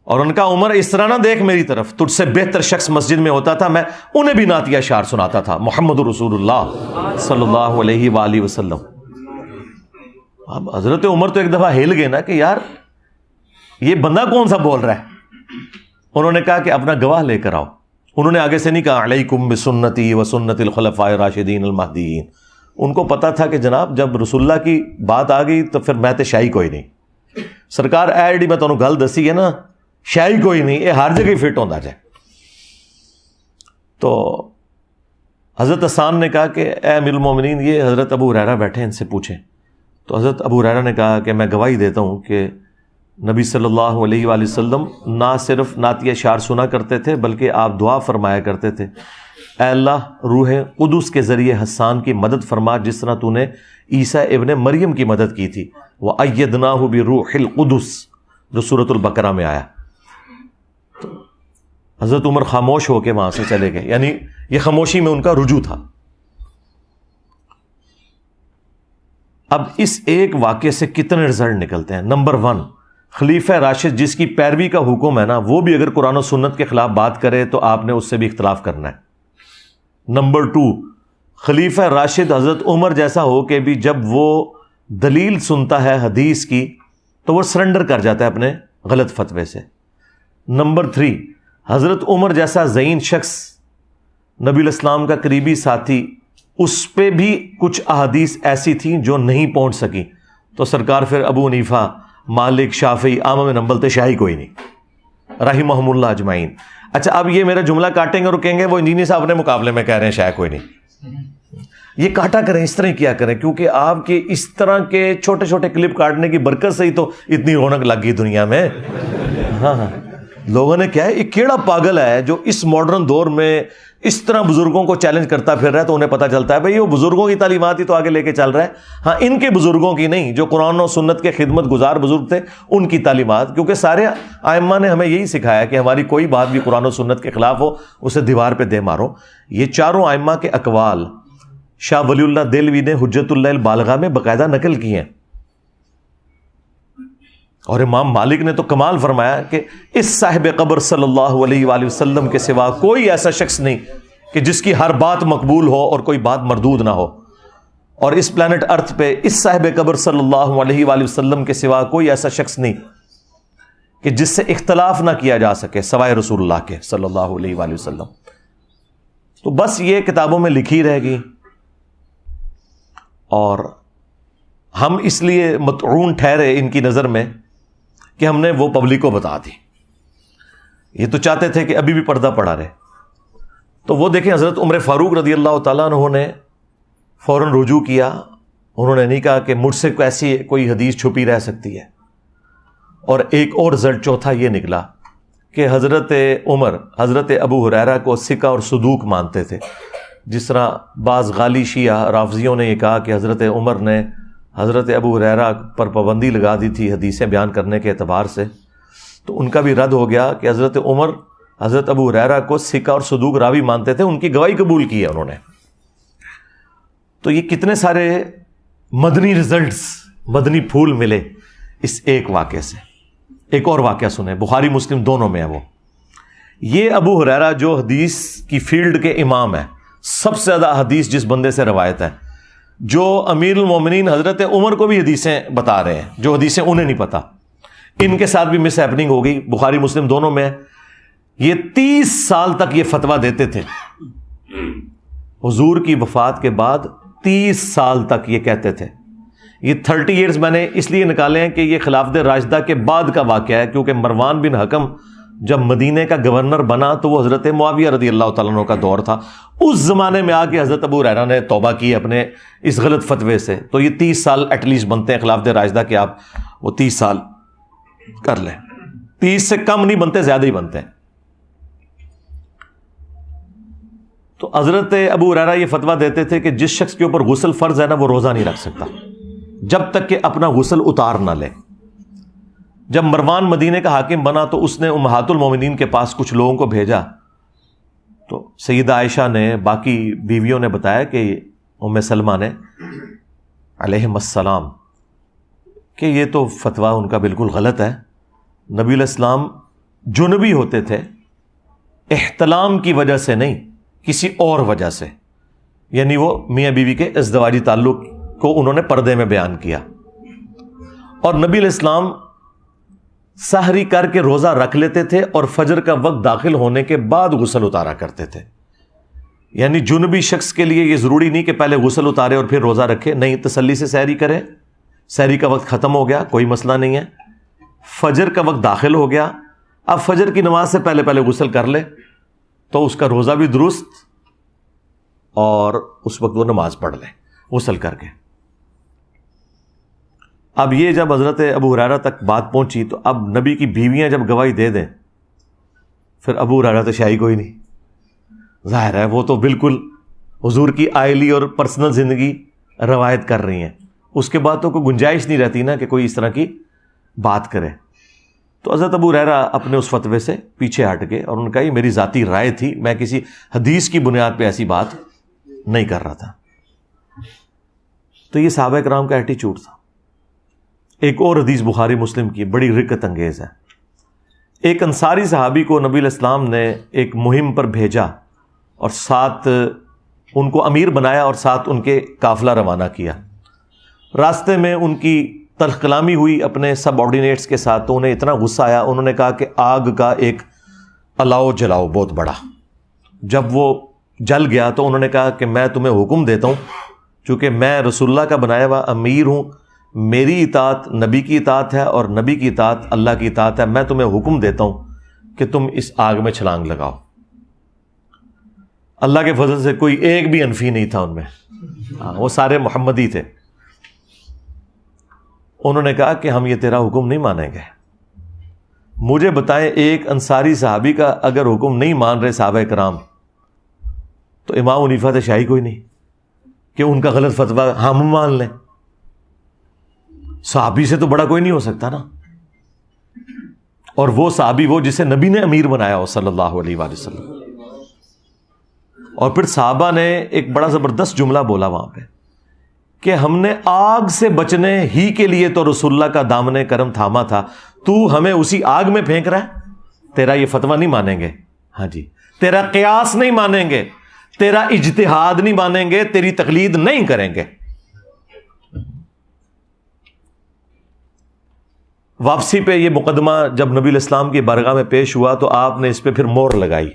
اور ان کا عمر اس طرح نہ دیکھ میری طرف، تجھ سے بہتر شخص مسجد میں ہوتا تھا، میں انہیں بھی نعتیہ اشعار سناتا تھا، محمد رسول اللہ صلی اللہ علیہ وآلہ وسلم. اب حضرت عمر تو ایک دفعہ ہل گئے نا کہ یار یہ بندہ کون سا بول رہا ہے. انہوں نے کہا کہ اپنا گواہ لے کر آؤ. انہوں نے آگے سے نہیں کہا علیکم بسنتی و سنت الخلفاء الراشدین المہدیین. ان کو پتا تھا کہ جناب جب رسول اللہ کی بات آ گئی تو پھر میں تے شاہی کوئی نہیں. سرکار ایڈی میں تمہیں گل دسی ہے نا، شاہی کوئی نہیں، یہ ہر جگہ فٹ ہوتا جائے. تو حضرت حسان نے کہا کہ اے امیر المومنین، یہ حضرت ابو ہریرہ بیٹھے ہیں، ان سے پوچھیں. تو حضرت ابو ہریرہ نے کہا کہ میں گواہی دیتا ہوں کہ نبی صلی اللہ علیہ وآلہ وسلم نہ صرف نعتیہ اشعار سنا کرتے تھے بلکہ آپ دعا فرمایا کرتے تھے، اے اللہ روح قدس کے ذریعے حسان کی مدد فرما جس طرح تو نے عیسیٰ ابن مریم کی مدد کی تھی. وَأَيَّدْنَاهُ بِرُوحِ الْقُدُسِ جو سورۃ البقرہ میں آیا. تو حضرت عمر خاموش ہو کے وہاں سے چلے گئے، یعنی یہ خاموشی میں ان کا رجوع تھا. اب اس ایک واقعے سے کتنے رزلٹ نکلتے ہیں؟ نمبر 1، خلیفہ راشد جس کی پیروی کا حکم ہے نا، وہ بھی اگر قرآن و سنت کے خلاف بات کرے تو آپ نے اس سے بھی اختلاف کرنا ہے. نمبر 2، خلیفہ راشد حضرت عمر جیسا ہو کہ بھی جب وہ دلیل سنتا ہے حدیث کی تو وہ سرنڈر کر جاتا ہے اپنے غلط فتوے سے. نمبر 3، حضرت عمر جیسا ذہین شخص نبی علیہ السلام کا قریبی ساتھی، اس پہ بھی کچھ احادیث ایسی تھیں جو نہیں پہنچ سکی، تو سرکار پھر ابو حنیفہ، مالک، شافعی، اعمہ میں نمبر تھے، شاہی کوئی نہیں، رحمہم اللہ اجمعین۔ اچھا، اب یہ میرا جملہ کاٹیں گے اور کہیں گے وہ انجینئر صاحب اپنے مقابلے میں کہہ رہے ہیں شاہ کوئی نہیں۔ یہ کاٹا کریں، اس طرح کیا کریں، کیونکہ آپ کے اس طرح کے چھوٹے چھوٹے کلپ کاٹنے کی برکت سے ہی تو اتنی رونق لگ گئی دنیا میں۔ ہاں، لوگوں نے کیا ہے، یہ کیڑا پاگل ہے جو اس ماڈرن دور میں اس طرح بزرگوں کو چیلنج کرتا پھر رہا ہے، تو انہیں پتہ چلتا ہے بھئی وہ بزرگوں کی تعلیمات ہی تو آگے لے کے چل رہا ہے۔ ہاں، ان کے بزرگوں کی نہیں، جو قرآن و سنت کے خدمت گزار بزرگ تھے ان کی تعلیمات، کیونکہ سارے ائمہ نے ہمیں یہی سکھایا کہ ہماری کوئی بات بھی قرآن و سنت کے خلاف ہو اسے دیوار پہ دے مارو۔ یہ چاروں ائمہ کے اقوال شاہ ولی اللہ دہلوی نے حجت اللہ البالغہ میں باقاعدہ نقل کی ہیں، اور امام مالک نے تو کمال فرمایا کہ اس صاحب قبر صلی اللہ علیہ وآلہ وسلم کے سوا کوئی ایسا شخص نہیں کہ جس کی ہر بات مقبول ہو اور کوئی بات مردود نہ ہو، اور اس پلانٹ ارتھ پہ اس صاحب قبر صلی اللہ علیہ وآلہ وسلم کے سوا کوئی ایسا شخص نہیں کہ جس سے اختلاف نہ کیا جا سکے سوائے رسول اللہ کے صلی اللہ علیہ وآلہ وسلم۔ تو بس یہ کتابوں میں لکھی رہ گئی، اور ہم اس لیے مطعون ٹھہرے ان کی نظر میں کہ ہم نے وہ پبلک کو بتا دی۔ یہ تو چاہتے تھے کہ ابھی بھی پردہ پڑا رہے، تو وہ دیکھیں حضرت عمر فاروق رضی اللہ تعالیٰ عنہ نے فوراً رجوع کیا، انہوں نے نہیں کہا کہ مجھ سے ایسی کوئی حدیث چھپی رہ سکتی ہے۔ اور ایک اور رزلٹ چوتھا یہ نکلا کہ حضرت عمر حضرت ابو ہریرہ کو ثقہ اور صدوق مانتے تھے، جس طرح بعض غالی شیعہ رافضیوں نے یہ کہا کہ حضرت عمر نے حضرت ابو ہریرہ پر پابندی لگا دی تھی حدیثیں بیان کرنے کے اعتبار سے، تو ان کا بھی رد ہو گیا کہ حضرت عمر حضرت ابو ہریرہ کو ثقہ اور صدوق راوی مانتے تھے، ان کی گواہی قبول کی ہے انہوں نے۔ تو یہ کتنے سارے مدنی رزلٹس، مدنی پھول ملے اس ایک واقعے سے۔ ایک اور واقعہ سنیں، بخاری مسلم دونوں میں ہے وہ۔ یہ ابو ہریرہ جو حدیث کی فیلڈ کے امام ہیں، سب سے زیادہ حدیث جس بندے سے روایت ہے، جو امیر المومنین حضرت عمر کو بھی حدیثیں بتا رہے ہیں جو حدیثیں انہیں نہیں پتا، ان کے ساتھ بھی مس ہیپننگ ہو گئی، بخاری مسلم دونوں میں ہے۔ یہ 30 سال تک یہ فتویٰ دیتے تھے، حضور کی وفات کے بعد 30 سال تک یہ کہتے تھے۔ یہ 30 ایئرز میں نے اس لیے نکالے ہیں کہ یہ خلافت راشدہ کے بعد کا واقعہ ہے، کیونکہ مروان بن حکم جب مدینے کا گورنر بنا تو وہ حضرت معاویہ رضی اللہ تعالیٰ عنہ کا دور تھا، اس زمانے میں آ کے حضرت ابو ہریرہ نے توبہ کی اپنے اس غلط فتوے سے، تو یہ 30 سال ایٹ لیسٹ بنتے ہیں خلافت راشدہ کے، آپ وہ 30 سال کر لیں، 30 سے کم نہیں بنتے، زیادہ ہی بنتے ہیں۔ تو حضرت ابو ہریرہ یہ فتویٰ دیتے تھے کہ جس شخص کے اوپر غسل فرض ہے نا، وہ روزہ نہیں رکھ سکتا جب تک کہ اپنا غسل اتار نہ لے۔ جب مروان مدینے کا حاکم بنا تو اس نے امہات المومنین کے پاس کچھ لوگوں کو بھیجا، تو سیدہ عائشہ نے، باقی بیویوں نے بتایا کہ ام سلمہ نے علیہم السلام کہ یہ تو فتویٰ ان کا بالکل غلط ہے، نبی علیہ السلام جنبی ہوتے تھے، احتلام کی وجہ سے نہیں، کسی اور وجہ سے، یعنی وہ میاں بیوی کے ازدواجی تعلق کو انہوں نے پردے میں بیان کیا، اور نبی علیہ السلام سحری کر کے روزہ رکھ لیتے تھے اور فجر کا وقت داخل ہونے کے بعد غسل اتارا کرتے تھے۔ یعنی جنبی شخص کے لیے یہ ضروری نہیں کہ پہلے غسل اتارے اور پھر روزہ رکھے، نہیں، تسلی سے سحری کرے، سحری کا وقت ختم ہو گیا کوئی مسئلہ نہیں ہے، فجر کا وقت داخل ہو گیا، اب فجر کی نماز سے پہلے غسل کر لے تو اس کا روزہ بھی درست، اور اس وقت وہ نماز پڑھ لے غسل کر کے۔ اب یہ جب حضرت ابو ہریرہ تک بات پہنچی تو اب نبی کی بیویاں جب گواہی دے دیں، پھر ابو ہریرہ تو شاہی کوئی نہیں، ظاہر ہے وہ تو بالکل حضور کی آئلی اور پرسنل زندگی روایت کر رہی ہیں، اس کے بعد تو کوئی گنجائش نہیں رہتی نا کہ کوئی اس طرح کی بات کرے۔ تو حضرت ابو ہریرہ اپنے اس فتوے سے پیچھے ہٹ گئے اور ان کا یہ میری ذاتی رائے تھی، میں کسی حدیث کی بنیاد پہ ایسی بات نہیں کر رہا تھا۔ تو یہ صحابہ کرام کا ایٹیچیوڈ تھا۔ ایک اور حدیث بخاری مسلم کی بڑی رکت انگیز ہے۔ ایک انصاری صحابی کو نبی علیہ السلام نے ایک مہم پر بھیجا اور ساتھ ان کو امیر بنایا اور ساتھ ان کے قافلہ روانہ کیا۔ راستے میں ان کی تلخ کلامی ہوئی اپنے سب آرڈینیٹس کے ساتھ، تو انہیں اتنا غصہ آیا، انہوں نے کہا کہ آگ کا ایک الاؤ جلاؤ بہت بڑا. جب وہ جل گیا تو انہوں نے کہا کہ میں تمہیں حکم دیتا ہوں، چونکہ میں رسول اللہ کا بنایا ہوا امیر ہوں، میری اطاعت نبی کی اطاعت ہے اور نبی کی اطاعت اللہ کی اطاعت ہے، میں تمہیں حکم دیتا ہوں کہ تم اس آگ میں چھلانگ لگاؤ. اللہ کے فضل سے کوئی ایک بھی انفی نہیں تھا ان میں، وہ سارے محمدی تھے. انہوں نے کہا کہ ہم یہ تیرا حکم نہیں مانیں گے. مجھے بتائیں ایک انصاری صحابی کا اگر حکم نہیں مان رہے صحابہ کرام تو امام حنیفہ تو شاہی کوئی نہیں کہ ان کا غلط فتویٰ ہم مان لیں. صحابی سے تو بڑا کوئی نہیں ہو سکتا نا، اور وہ صحابی وہ جسے نبی نے امیر بنایا ہو صلی اللہ علیہ وآلہ وسلم. اور پھر صحابہ نے ایک بڑا زبردست جملہ بولا وہاں پہ کہ ہم نے آگ سے بچنے ہی کے لیے تو رسول اللہ کا دامن کرم تھاما تھا، تو ہمیں اسی آگ میں پھینک رہا ہے. تیرا یہ فتویٰ نہیں مانیں گے، ہاں جی، تیرا قیاس نہیں مانیں گے، تیرا اجتہاد نہیں مانیں گے، تیری تقلید نہیں کریں گے. واپسی پہ یہ مقدمہ جب نبی الاسلام کی بارگاہ میں پیش ہوا تو آپ نے اس پہ پھر مہر لگائی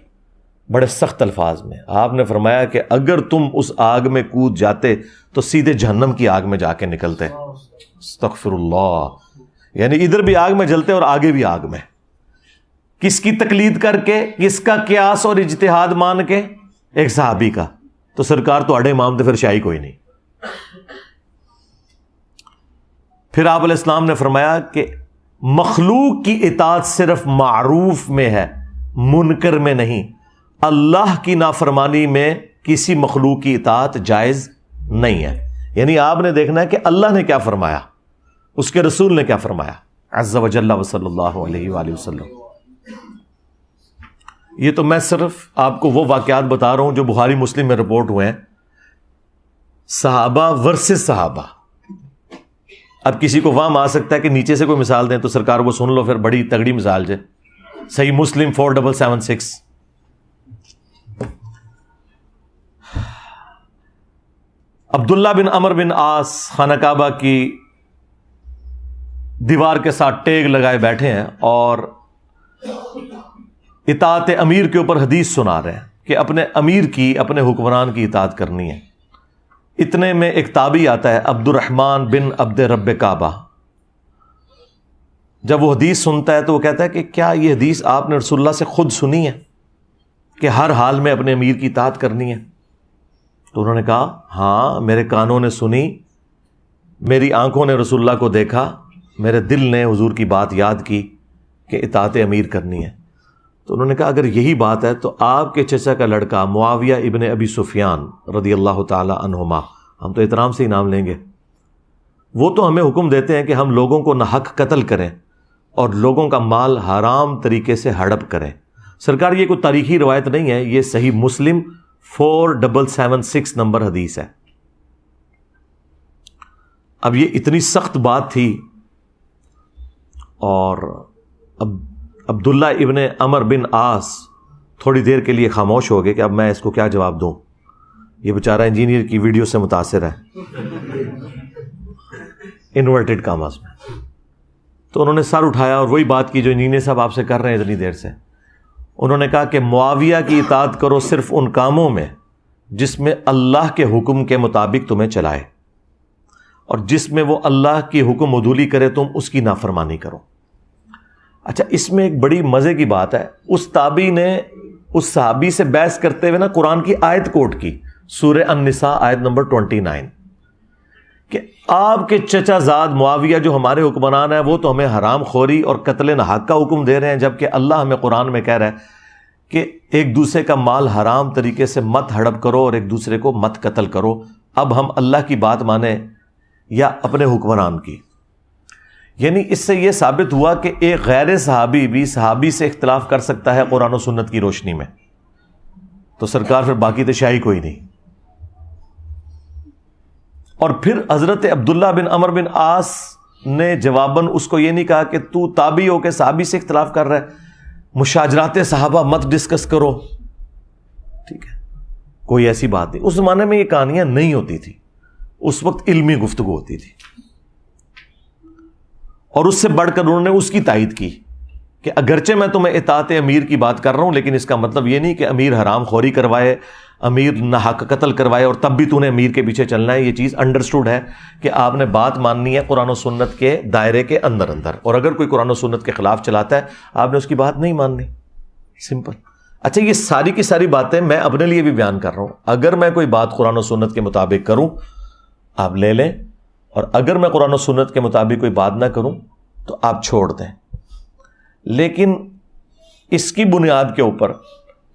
بڑے سخت الفاظ میں. آپ نے فرمایا کہ اگر تم اس آگ میں کود جاتے تو سیدھے جہنم کی آگ میں جا کے نکلتے. استغفر اللہ. یعنی ادھر بھی آگ میں جلتے اور آگے بھی آگ میں. کس کی تقلید کر کے، کس کا قیاس اور اجتہاد مان کے؟ ایک صحابی کا. تو سرکار تو اڑے امام تھے، پھر شاہی کوئی نہیں. پھر آپ علیہ السلام نے فرمایا کہ مخلوق کی اطاعت صرف معروف میں ہے، منکر میں نہیں. اللہ کی نافرمانی میں کسی مخلوق کی اطاعت جائز نہیں ہے. یعنی آپ نے دیکھنا ہے کہ اللہ نے کیا فرمایا، اس کے رسول نے کیا فرمایا عز و جل و صلی اللہ علیہ وآلہ وسلم. یہ تو میں صرف آپ کو وہ واقعات بتا رہا ہوں جو بخاری مسلم میں رپورٹ ہوئے ہیں. صحابہ ورسز صحابہ. اب کسی کو وہاں آ سکتا ہے کہ نیچے سے کوئی مثال دیں تو سرکار وہ سن لو، پھر بڑی تگڑی مثال جائے. صحیح مسلم 4776. عبداللہ بن عمر بن عاص خانہ کعبہ کی دیوار کے ساتھ ٹیگ لگائے بیٹھے ہیں اور اطاعت امیر کے اوپر حدیث سنا رہے ہیں کہ اپنے امیر کی، اپنے حکمران کی اطاعت کرنی ہے. اتنے میں ایک تابعی آتا ہے عبد الرحمن بن عبد رب کعبہ. جب وہ حدیث سنتا ہے تو وہ کہتا ہے کہ کیا یہ حدیث آپ نے رسول اللہ سے خود سنی ہے کہ ہر حال میں اپنے امیر کی اطاعت کرنی ہے؟ تو انہوں نے کہا ہاں، میرے کانوں نے سنی، میری آنکھوں نے رسول اللہ کو دیکھا، میرے دل نے حضور کی بات یاد کی کہ اطاعت امیر کرنی ہے. تو انہوں نے کہا اگر یہی بات ہے تو آپ کے چچا کا لڑکا معاویہ ابن ابی سفیان رضی اللہ تعالی عنہما، ہم تو احترام سے ہی نام لیں گے، وہ تو ہمیں حکم دیتے ہیں کہ ہم لوگوں کو ناحق قتل کریں اور لوگوں کا مال حرام طریقے سے ہڑپ کریں. سرکار یہ کوئی تاریخی روایت نہیں ہے، یہ صحیح مسلم 4776 نمبر حدیث ہے. اب یہ اتنی سخت بات تھی اور اب عبداللہ ابن عمر بن عاص تھوڑی دیر کے لیے خاموش ہو گئے کہ اب میں اس کو کیا جواب دوں، یہ بیچارہ انجینئر کی ویڈیو سے متاثر ہے انورٹڈ کاماز میں. تو انہوں نے سر اٹھایا اور وہی بات کی جو انجینئر صاحب آپ سے کر رہے ہیں اتنی دیر سے. انہوں نے کہا کہ معاویہ کی اطاعت کرو صرف ان کاموں میں جس میں اللہ کے حکم کے مطابق تمہیں چلائے، اور جس میں وہ اللہ کی حکم عدولی کرے تم اس کی نافرمانی کرو. اچھا، اس میں ایک بڑی مزے کی بات ہے، اس تابعی نے اس صحابی سے بحث کرتے ہوئے نا قرآن کی آیت کوٹ کی، سورہ النساء آیت نمبر 29، کہ آپ کے چچا زاد معاویہ جو ہمارے حکمران ہیں وہ تو ہمیں حرام خوری اور قتل ناحق کا حکم دے رہے ہیں، جبکہ اللہ ہمیں قرآن میں کہہ رہا ہے کہ ایک دوسرے کا مال حرام طریقے سے مت ہڑپ کرو اور ایک دوسرے کو مت قتل کرو. اب ہم اللہ کی بات مانیں یا اپنے حکمران کی؟ یعنی اس سے یہ ثابت ہوا کہ ایک غیر صحابی بھی صحابی سے اختلاف کر سکتا ہے قرآن و سنت کی روشنی میں. تو سرکار پھر باقی تو شاہی کوئی نہیں. اور پھر حضرت عبداللہ بن عمر بن عاص نے جواباً اس کو یہ نہیں کہا کہ تو تابعی ہو کے صحابی سے اختلاف کر رہا ہے، مشاجرات صحابہ مت ڈسکس کرو. ٹھیک ہے، کوئی ایسی بات نہیں. اس زمانے میں یہ کہانیاں نہیں ہوتی تھی، اس وقت علمی گفتگو ہوتی تھی. اور اس سے بڑھ کر انہوں نے اس کی تائید کی کہ اگرچہ میں تمہیں اطاعت امیر کی بات کر رہا ہوں، لیکن اس کا مطلب یہ نہیں کہ امیر حرام خوری کروائے، امیر ناحق قتل کروائے اور تب بھی تو نے امیر کے پیچھے چلنا ہے۔ یہ چیز انڈرسٹوڈ ہے کہ آپ نے بات ماننی ہے قرآن و سنت کے دائرے کے اندر، اور اگر کوئی قرآن و سنت کے خلاف چلاتا ہے آپ نے اس کی بات نہیں ماننی، سمپل۔ اچھا، یہ ساری کی ساری باتیں میں اپنے لیے بھی بیان کر رہا ہوں۔ اگر میں کوئی بات قرآن و سنت کے مطابق کروں آپ لے لیں، اور اگر میں قرآن و سنت کے مطابق کوئی بات نہ کروں تو آپ چھوڑ دیں۔ لیکن اس کی بنیاد کے اوپر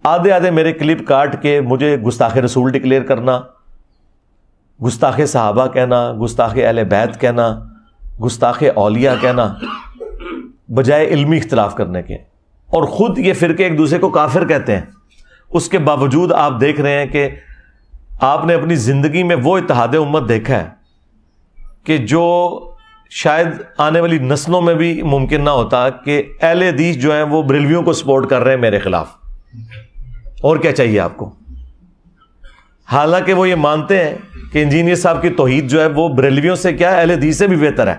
آدھے میرے کلپ کاٹ کے مجھے گستاخ رسول ڈکلیئر کرنا، گستاخ صحابہ کہنا، گستاخ اہل بیت کہنا، گستاخ اولیاء کہنا، بجائے علمی اختلاف کرنے کے، اور خود یہ فرقے ایک دوسرے کو کافر کہتے ہیں، اس کے باوجود آپ دیکھ رہے ہیں کہ آپ نے اپنی زندگی میں وہ اتحاد امت دیکھا ہے کہ جو شاید آنے والی نسلوں میں بھی ممکن نہ ہوتا، کہ اہل حدیث جو ہیں وہ بریلویوں کو سپورٹ کر رہے ہیں میرے خلاف، اور کیا چاہیے آپ کو؟ حالانکہ وہ یہ مانتے ہیں کہ انجینئر صاحب کی توحید جو ہے وہ بریلویوں سے کیا ہے، اہل حدیث سے بھی بہتر ہے،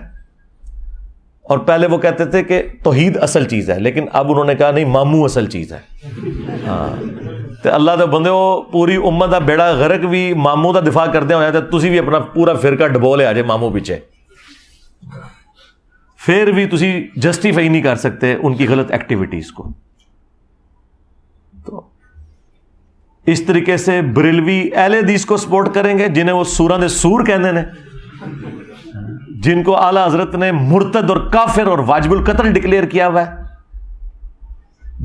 اور پہلے وہ کہتے تھے کہ توحید اصل چیز ہے، لیکن اب انہوں نے کہا نہیں، ماموں اصل چیز ہے۔ ہاں تو اللہ دے بندے ہو، پوری امت دا بیڑا غرق بھی ماموں دا دفاع کردے ہو جاتا، تسی بھی اپنا پورا فرقہ ڈبو لے آ جائے ماموں پیچھے، پھر بھی تسی جسٹیفائی نہیں کر سکتے ان کی غلط ایکٹیویٹیز کو۔ تو اس طریقے سے بریلوی اہل حدیث کو سپورٹ کریں گے جنہیں وہ سوراں دے سور کہندے نے، جن کو اعلیٰ حضرت نے مرتد اور کافر اور واجب القتل ڈکلیئر کیا ہوا ہے،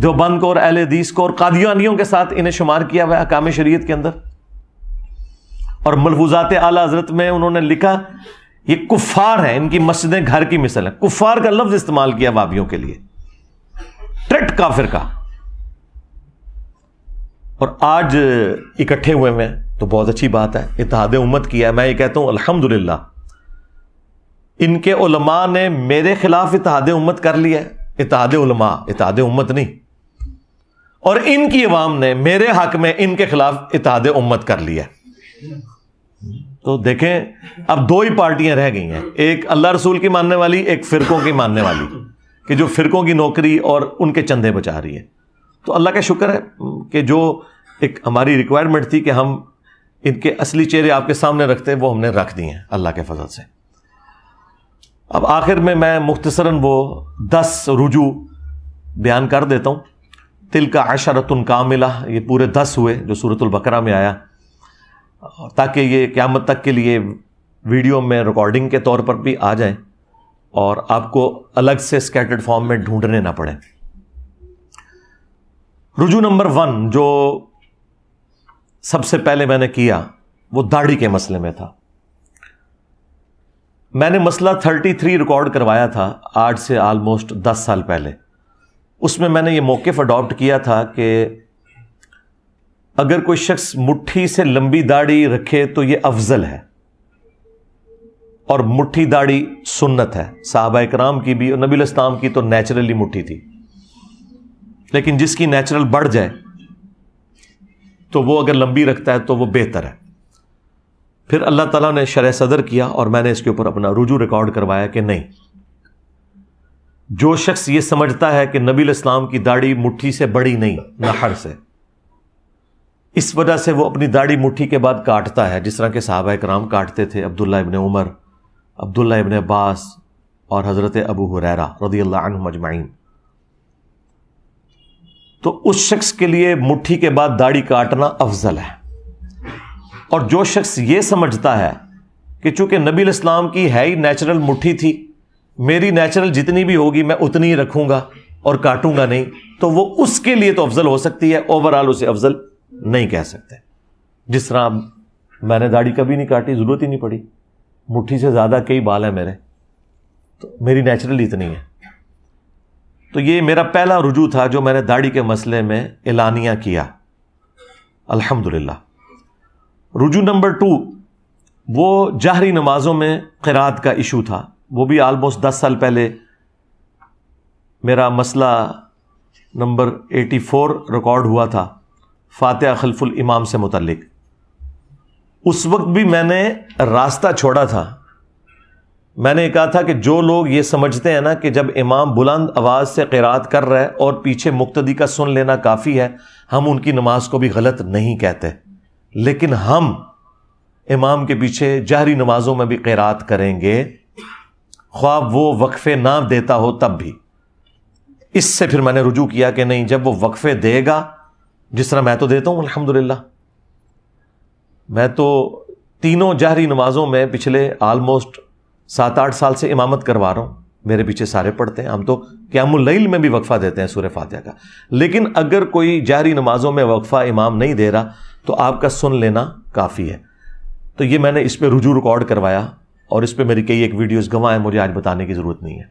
دیوبند کو اور اہل حدیث کو اور قادیانیوں کے ساتھ انہیں شمار کیا ہوا ہے احکام شریعت کے اندر، اور ملفوظات اعلیٰ حضرت میں انہوں نے لکھا یہ کفار ہیں، ان کی مسجدیں گھر کی مثل ہیں۔ کفار کا لفظ استعمال کیا وابیوں کے لیے، ٹرٹ کافر کا۔ اور آج اکٹھے ہوئے میں تو بہت اچھی بات ہے، اتحاد امت کیا ہے۔ میں یہ کہتا ہوں الحمدللہ ان کے علماء نے میرے خلاف اتحاد امت کر لیا ہے، اتحاد علماء، اتحاد امت نہیں، اور ان کی عوام نے میرے حق میں ان کے خلاف اتحاد امت کر لیا ہے۔ تو دیکھیں اب دو ہی پارٹیاں رہ گئی ہیں، ایک اللہ رسول کی ماننے والی، ایک فرقوں کی ماننے والی، کہ جو فرقوں کی نوکری اور ان کے چندے بچا رہی ہے۔ تو اللہ کا شکر ہے کہ جو ایک ہماری ریکوائرمنٹ تھی کہ ہم ان کے اصلی چہرے آپ کے سامنے رکھتے ہیں، وہ ہم نے رکھ دیے ہیں اللہ کے فضل سے۔ اب آخر میں مختصراً وہ 10 رجوع بیان کر دیتا ہوں۔ تلک عشرۃ کاملہ، یہ پورے 10 ہوئے جو سورۃ البقرہ میں آیا، تاکہ یہ قیامت تک کے لیے ویڈیو میں ریکارڈنگ کے طور پر بھی آ جائیں اور آپ کو الگ سے اسکیٹرڈ فارم میں ڈھونڈنے نہ پڑیں۔ رجوع نمبر 1 جو سب سے پہلے میں نے کیا وہ داڑھی کے مسئلے میں تھا۔ میں نے مسئلہ 33 ریکارڈ کروایا تھا آج سے آلموسٹ 10 سال پہلے۔ اس میں میں نے یہ موقف اڈاپٹ کیا تھا کہ اگر کوئی شخص مٹھی سے لمبی داڑھی رکھے تو یہ افضل ہے، اور مٹھی داڑھی سنت ہے، صحابہ اکرام کی بھی اور نبی علیہ السلام کی تو نیچرلی مٹھی تھی، لیکن جس کی نیچرل بڑھ جائے تو وہ اگر لمبی رکھتا ہے تو وہ بہتر ہے۔ پھر اللہ تعالیٰ نے شرح صدر کیا اور میں نے اس کے اوپر اپنا رجوع ریکارڈ کروایا کہ نہیں، جو شخص یہ سمجھتا ہے کہ نبی علیہ السلام کی داڑھی مٹھی سے بڑی نہیں، نحر سے، اس وجہ سے وہ اپنی داڑھی مٹھی کے بعد کاٹتا ہے، جس طرح کے صحابہ کرام کاٹتے تھے، عبداللہ ابن عمر، عبداللہ ابن عباس اور حضرت ابو ہریرہ رضی اللہ عنہم اجمعین۔ تو اس شخص کے لیے مٹھی کے بعد داڑھی کاٹنا افضل ہے۔ اور جو شخص یہ سمجھتا ہے کہ چونکہ نبی علیہ السلام کی ہے ہی نیچرل مٹھی تھی، میری نیچرل جتنی بھی ہوگی میں اتنی ہی رکھوں گا اور کاٹوں گا نہیں، تو وہ اس کے لیے تو افضل ہو سکتی ہے، اوورآل اسے افضل نہیں کہہ سکتے۔ جس طرح میں نے داڑھی کبھی نہیں کاٹی، ضرورت ہی نہیں پڑی، مٹھی سے زیادہ کئی بال ہیں میرے، تو میری نیچرل اتنی ہے۔ تو یہ میرا پہلا رجوع تھا جو میں نے داڑھی کے مسئلے میں اعلانیہ کیا، الحمدللہ۔ رجوع نمبر 2 وہ جہری نمازوں میں قرات کا ایشو تھا، وہ بھی آلموسٹ 10 سال پہلے میرا مسئلہ نمبر 84 ریکارڈ ہوا تھا، فاتحہ خلف الامام سے متعلق۔ اس وقت بھی میں نے راستہ چھوڑا تھا میں نے کہا تھا کہ جو لوگ یہ سمجھتے ہیں نا کہ جب امام بلند آواز سے قرات کر رہا ہے اور پیچھے مقتدی کا سن لینا کافی ہے، ہم ان کی نماز کو بھی غلط نہیں کہتے، لیکن ہم امام کے پیچھے جہری نمازوں میں بھی قرات کریں گے، خواہ وہ وقفے نہ دیتا ہو تب بھی۔ اس سے پھر میں نے رجوع کیا کہ نہیں، جب وہ وقفے دے گا، جس طرح میں تو دیتا ہوں الحمدللہ، میں تو تینوں جہری نمازوں میں پچھلے آلموسٹ 7-8 سال سے امامت کروا رہا ہوں، میرے پیچھے سارے پڑھتے ہیں، ہم تو قیام اللیل میں بھی وقفہ دیتے ہیں سورہ فاتحہ کا۔ لیکن اگر کوئی جہری نمازوں میں وقفہ امام نہیں دے رہا تو آپ کا سن لینا کافی ہے۔ تو یہ میں نے اس پہ رجوع ریکارڈ کروایا، اور اس پہ میری کئی ایک ویڈیوز گواہ ہیں، مجھے آج بتانے کی ضرورت نہیں ہے۔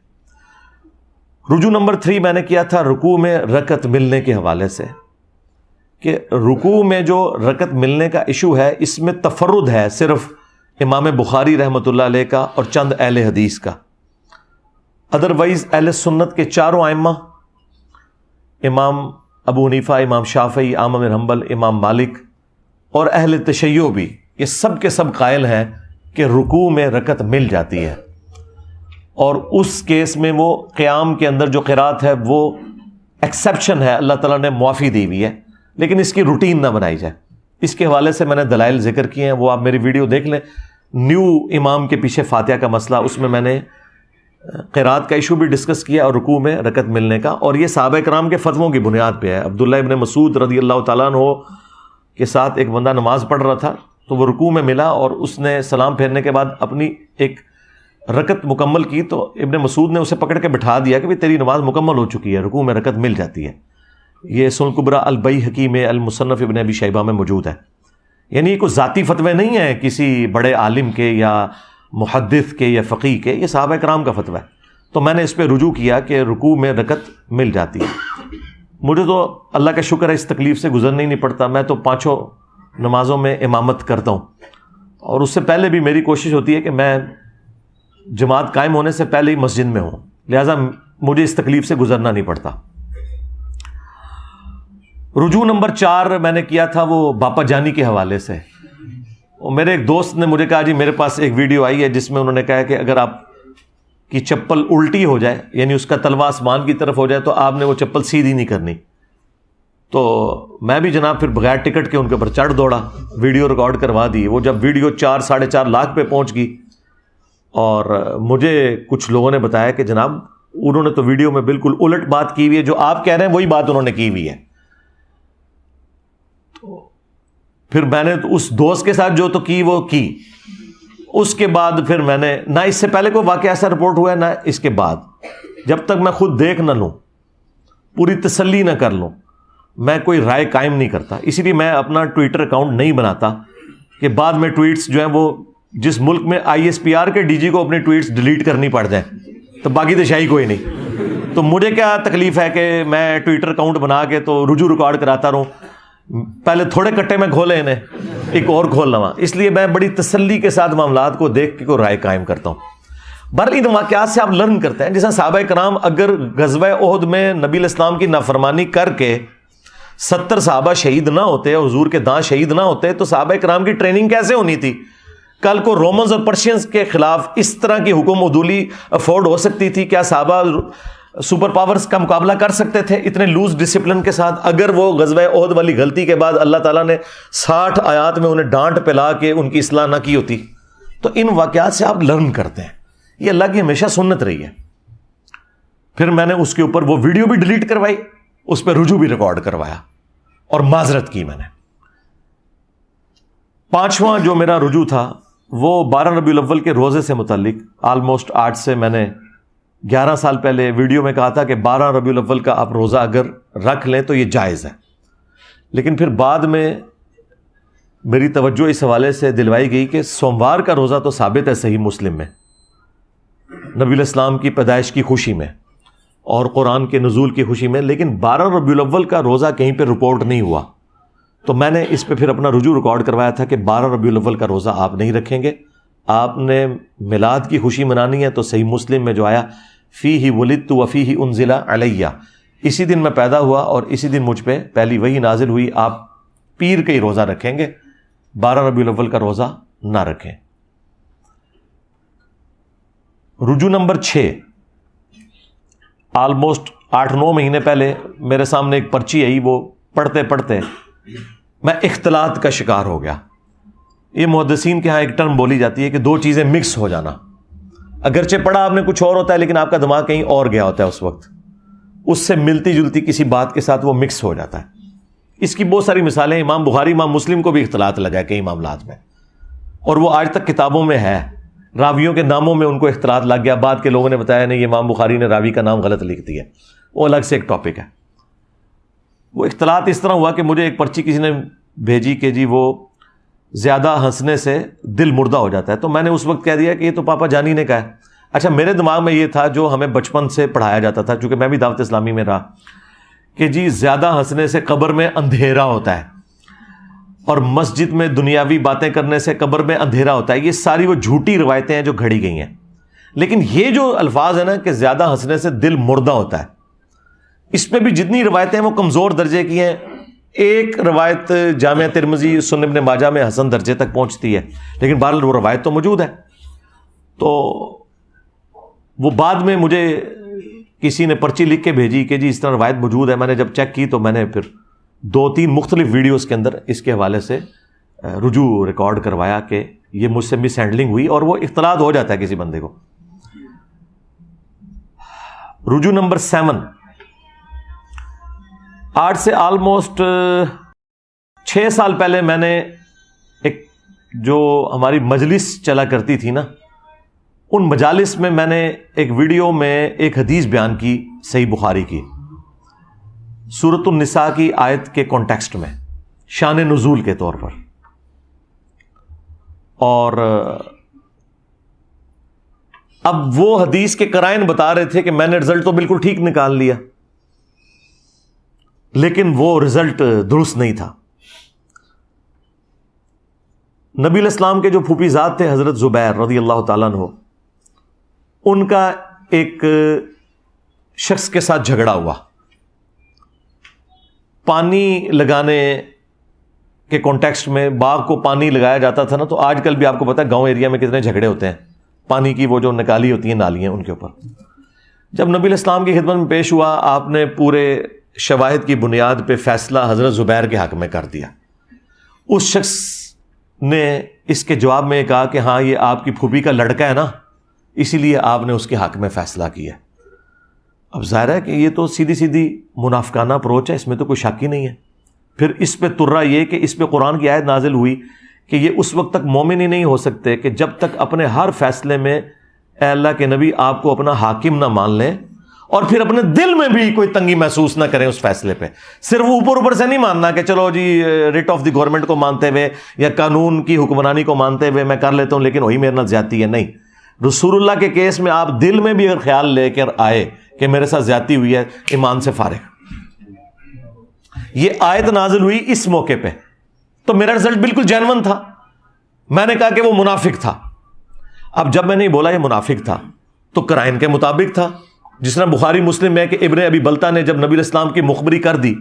رجوع نمبر 3 میں نے کیا تھا رکوع میں رکعت ملنے کے حوالے سے، کہ رکوع میں جو رکعت ملنے کا ایشو ہے، اس میں تفرد ہے صرف امام بخاری رحمۃ اللہ علیہ کا اور چند اہل حدیث کا۔ ادروائز اہل سنت کے چاروں ائمہ، امام ابو حنیفہ، امام شافعی، احمد بن حنبل، امام مالک اور اہل تشیع بھی، یہ سب کے سب قائل ہیں کہ رکوع میں رکعت مل جاتی ہے، اور اس کیس میں وہ قیام کے اندر جو قرات ہے وہ ایکسیپشن ہے، اللہ تعالیٰ نے معافی دی ہوئی ہے، لیکن اس کی روٹین نہ بنائی جائے۔ اس کے حوالے سے میں نے دلائل ذکر کیے ہیں، وہ آپ میری ویڈیو دیکھ لیں، نیو امام کے پیچھے فاتحہ کا مسئلہ، اس میں نے قرات کا ایشو بھی ڈسکس کیا اور رکوع میں رکعت ملنے کا، اور یہ صحابہ کرام کے فتووں کی بنیاد پہ ہے۔ عبداللہ ابن مسعود رضی اللہ تعالیٰ عنہ کے ساتھ ایک بندہ نماز پڑھ رہا تھا، تو وہ رکوع میں ملا اور اس نے سلام پھیرنے کے بعد اپنی ایک رکعت مکمل کی، تو ابن مسعود نے اسے پکڑ کے بٹھا دیا کہ تیری نماز مکمل ہو چکی ہے، رکوع میں رکعت مل جاتی ہے۔ یہ سنن کبریٰ البیہقی میں، المصنف ابن ابی شیبہ میں موجود ہے۔ یعنی یہ کوئی ذاتی فتوے نہیں ہیں کسی بڑے عالم کے یا محدث کے یا فقیہ کے، یہ صحابہ کرام کا فتویٰ ہے۔ تو میں نے اس پہ رجوع کیا کہ رکوع میں رکعت مل جاتی ہے۔ مجھے تو اللہ کا شکر ہے اس تکلیف سے گزرنا ہی نہیں پڑتا، میں تو 5 نمازوں میں امامت کرتا ہوں، اور اس سے پہلے بھی میری کوشش ہوتی ہے کہ میں جماعت قائم ہونے سے پہلے ہی مسجد میں ہوں، لہٰذا مجھے اس تکلیف سے گزرنا نہیں پڑتا۔ رجوع نمبر 4 میں نے کیا تھا وہ باپا جانی کے حوالے سے۔ میرے ایک دوست نے مجھے کہا جی میرے پاس ایک ویڈیو آئی ہے جس میں انہوں نے کہا کہ اگر آپ کی چپل الٹی ہو جائے، یعنی اس کا تلوا آسمان کی طرف ہو جائے، تو آپ نے وہ چپل سیدھی نہیں کرنی۔ تو میں بھی جناب پھر بغیر ٹکٹ کے ان کے اوپر چڑھ دوڑا، ویڈیو ریکارڈ کروا دی۔ وہ جب ویڈیو 4-4.5 لاکھ پہ پہنچ گئی، اور مجھے کچھ لوگوں نے بتایا کہ جناب انہوں نے تو ویڈیو میں بالکل الٹ بات کی ہوئی ہے، جو آپ کہہ رہے ہیں وہی بات انہوں نے کی ہوئی ہے۔ تو پھر میں نے اس دوست کے ساتھ جو تو کی وہ کی، اس کے بعد پھر میں نے نہ اس سے پہلے کوئی واقعہ ایسا رپورٹ ہوا ہے نہ اس کے بعد، جب تک میں خود دیکھ نہ لوں، پوری تسلی نہ کر لوں، میں کوئی رائے قائم نہیں کرتا۔ اسی لیے میں اپنا ٹویٹر اکاؤنٹ نہیں بناتا کہ بعد میں ٹویٹس جو ہیں وہ جس ملک میں ISPR کے DG کو اپنے ٹویٹس ڈیلیٹ کرنی پڑ جائیں تو باقی تو شاہی کوئی نہیں۔ تو مجھے کیا تکلیف ہے کہ میں ٹویٹر اکاؤنٹ بنا کے تو رجوع ریکارڈ کراتا رہوں، پہلے تھوڑے کٹے میں کھولے انہیں ایک اور کھول لوا۔ اس لیے میں بڑی تسلی کے ساتھ معاملات کو دیکھ کے کوئی رائے قائم کرتا ہوں۔ بہرحال ان واقعات سے آپ لرن کرتے ہیں، جیسا صحابہ کرام اگر غزوہ احد میں نبی علیہ السلام کی نافرمانی کر کے 70 صحابہ شہید نہ ہوتے، حضور کے داں شہید نہ ہوتے، تو صحابہ کرام کی ٹریننگ کیسے ہونی تھی؟ کل کو رومنز اور پرشینز کے خلاف اس طرح کی حکم عدولی افورڈ ہو سکتی تھی؟ کیا صحابہ سپر پاورز کا مقابلہ کر سکتے تھے اتنے لوز ڈسپلن کے ساتھ؟ اگر وہ غزوہ احد والی غلطی کے بعد اللہ تعالیٰ نے 60 آیات میں انہیں ڈانٹ پلا کے ان کی اصلاح نہ کی ہوتی؟ تو ان واقعات سے آپ لرن کرتے ہیں، یہ اللہ کی ہمیشہ سنت رہی ہے۔ پھر میں نے اس کے اوپر وہ ویڈیو بھی ڈیلیٹ کروائی، اس پہ رجوع بھی ریکارڈ کروایا اور معذرت کی میں نے۔ 5واں جو میرا رجوع تھا وہ 12 ربیع الاول کے روزے سے متعلق، آلموسٹ آج سے میں نے 11 سال پہلے ویڈیو میں کہا تھا کہ 12 ربیع الاول کا آپ روزہ اگر رکھ لیں تو یہ جائز ہے، لیکن پھر بعد میں میری توجہ اس حوالے سے دلوائی گئی کہ سوموار کا روزہ تو ثابت ہے صحیح مسلم میں، نبی علیہ السلام کی پیدائش کی خوشی میں اور قرآن کے نزول کی خوشی میں، لیکن 12 ربیع الاول کا روزہ کہیں پہ رپورٹ نہیں ہوا۔ تو میں نے اس پہ پھر اپنا رجوع ریکارڈ کروایا تھا کہ 12 ربیع الاول کا روزہ آپ نہیں رکھیں گے، آپ نے میلاد کی خوشی منانی ہے تو صحیح مسلم میں جو آیا فیہ ولدت وفیہ انزل علیہ، اسی دن میں پیدا ہوا اور اسی دن مجھ پہ پہلی وحی نازل ہوئی، آپ پیر کا ہی روزہ رکھیں گے، 12 ربیع الاول کا روزہ نہ رکھیں۔ رجوع نمبر 6، آلموسٹ 8-9 مہینے پہلے میرے سامنے ایک پرچی آئی، وہ پڑھتے پڑھتے میں اختلاط کا شکار ہو گیا۔ یہ محدثین کے ہاں ایک ٹرم بولی جاتی ہے کہ دو چیزیں مکس ہو جانا، اگرچہ پڑھا آپ نے کچھ اور ہوتا ہے لیکن آپ کا دماغ کہیں اور گیا ہوتا ہے، اس وقت اس سے ملتی جلتی کسی بات کے ساتھ وہ مکس ہو جاتا ہے۔ اس کی بہت ساری مثالیں، امام بخاری امام مسلم کو بھی اختلاط لگا ہے کئی معاملات میں، اور وہ آج تک کتابوں میں ہے، راویوں کے ناموں میں ان کو اختلاط لگ گیا، بعد کے لوگوں نے بتایا نہیں یہ امام بخاری نے راوی کا نام غلط لکھ دیا، وہ الگ سے ایک ٹاپک ہے۔ وہ اختلاط اس طرح ہوا کہ مجھے ایک پرچی کسی نے بھیجی کہ جی وہ زیادہ ہنسنے سے دل مردہ ہو جاتا ہے، تو میں نے اس وقت کہہ دیا کہ یہ تو پاپا جانی نے کہا ہے۔ اچھا، میرے دماغ میں یہ تھا جو ہمیں بچپن سے پڑھایا جاتا تھا، چونکہ میں بھی دعوت اسلامی میں رہا، کہ جی زیادہ ہنسنے سے قبر میں اندھیرا ہوتا ہے، اور مسجد میں دنیاوی باتیں کرنے سے قبر میں اندھیرا ہوتا ہے۔ یہ ساری وہ جھوٹی روایتیں ہیں جو گھڑی گئی ہیں، لیکن یہ جو الفاظ ہے نا کہ زیادہ ہنسنے سے دل مردہ ہوتا ہے، اس میں بھی جتنی روایتیں ہیں وہ کمزور درجے کی ہیں۔ ایک روایت جامعہ ترمذی سنن ابن ماجہ میں حسن درجے تک پہنچتی ہے، لیکن بہرحال وہ روایت تو موجود ہے۔ تو وہ بعد میں مجھے کسی نے پرچی لکھ کے بھیجی کہ جی اس طرح روایت موجود ہے۔ میں نے جب چیک کی تو میں نے پھر 2-3 مختلف ویڈیوز کے اندر اس کے حوالے سے رجوع ریکارڈ کروایا کہ یہ مجھ سے مس ہینڈلنگ ہوئی، اور وہ اختلاط ہو جاتا ہے کسی بندے کو۔ رجوع نمبر 7، آج سے آلموسٹ 6 سال پہلے میں نے ایک جو ہماری مجلس چلا کرتی تھی نا، ان مجالس میں نے ایک ویڈیو میں ایک حدیث بیان کی صحیح بخاری کی، سورۃ النساء کی آیت کے کانٹیکسٹ میں، شان نزول کے طور پر، اور اب وہ حدیث کے قرائن بتا رہے تھے کہ میں نے رزلٹ تو بالکل ٹھیک نکال لیا، لیکن وہ رزلٹ درست نہیں تھا۔ نبی علیہ السلام کے جو پھوپھی زاد تھے حضرت زبیر رضی اللہ تعالیٰ عنہ، ان کا ایک شخص کے ساتھ جھگڑا ہوا، پانی لگانے کے کانٹیکسٹ میں۔ باغ کو پانی لگایا جاتا تھا نا، تو آج کل بھی آپ کو پتا ہے گاؤں ایریا میں کتنے جھگڑے ہوتے ہیں پانی کی، وہ جو نکالی ہوتی ہیں نالیاں ان کے اوپر۔ جب نبی علیہ السلام کی خدمت میں پیش ہوا، آپ نے پورے شواہد کی بنیاد پہ فیصلہ حضرت زبیر کے حق میں کر دیا۔ اس شخص نے اس کے جواب میں کہا کہ ہاں یہ آپ کی پھوپھی کا لڑکا ہے نا، اسی لیے آپ نے اس کے حق میں فیصلہ کیا۔ اب ظاہر ہے کہ یہ تو سیدھی سیدھی منافقانہ اپروچ ہے، اس میں تو کوئی شک ہی نہیں ہے۔ پھر اس پہ ترا یہ کہ اس پہ قرآن کی آیت نازل ہوئی کہ یہ اس وقت تک مومن ہی نہیں ہو سکتے کہ جب تک اپنے ہر فیصلے میں اے اللہ کے نبی آپ کو اپنا حاکم نہ مان لیں، اور پھر اپنے دل میں بھی کوئی تنگی محسوس نہ کریں اس فیصلے پہ۔ صرف اوپر اوپر سے نہیں ماننا کہ چلو جی ریٹ آف دی گورنمنٹ کو مانتے ہوئے یا قانون کی حکمرانی کو مانتے ہوئے میں کر لیتا ہوں لیکن وہی میرے نال زیادتی ہے، نہیں۔ رسول اللہ کے کیس میں آپ دل میں بھی اگر خیال لے کر آئے کہ میرے ساتھ زیادتی ہوئی ہے، ایمان سے فارغ۔ یہ آیت نازل ہوئی اس موقع پہ، تو میرا رزلٹ بالکل جینون تھا۔ میں نے کہا کہ وہ منافق تھا۔ اب جب میں نے بولا یہ منافق تھا تو قرائن کے مطابق تھا، جس طرح بخاری مسلم میں کہ ابن ابی بلتہ نے جب نبی علیہ السلام کی مخبری کر دی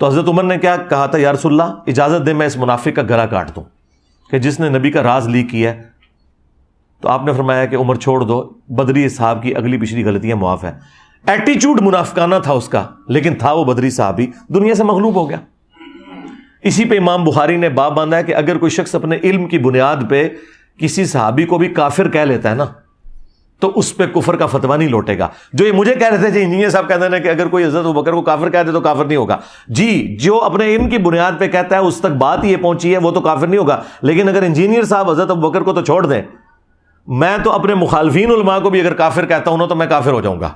تو حضرت عمر نے کیا کہا تھا، یا رسول اللہ اجازت دے میں اس منافق کا گلا کاٹ دوں کہ جس نے نبی کا راز لیک کیا ہے۔ تو آپ نے فرمایا کہ عمر چھوڑ دو، بدری صاحب کی اگلی پچھلی غلطیاں معاف ہے۔ ایٹیچیوڈ منافقانہ تھا اس کا، لیکن تھا وہ بدری صاحبی، دنیا سے مغلوب ہو گیا۔ اسی پہ امام بخاری نے باب باندھا ہے کہ اگر کوئی شخص اپنے علم کی بنیاد پہ کسی صحابی کو بھی کافر کہہ لیتا ہے نا تو اس پہ کفر کا فتویٰ نہیں لوٹے گا۔ جو یہ مجھے کہہ رہے تھے انجینئر صاحب کہتے ہیں کہ اگر کوئی حضرت ابوبکر کو کافر کہہ دے تو کافر نہیں ہوگا، جی جو اپنے علم کی بنیاد پہ کہتا ہے اس تک بات یہ پہنچی ہے وہ تو کافر نہیں ہوگا، لیکن اگر انجینئر صاحب حضرت ابوبکر کو تو چھوڑ دیں، میں تو اپنے مخالفین علماء کو بھی اگر کافر کہتا ہوں نا تو میں کافر ہو جاؤں گا،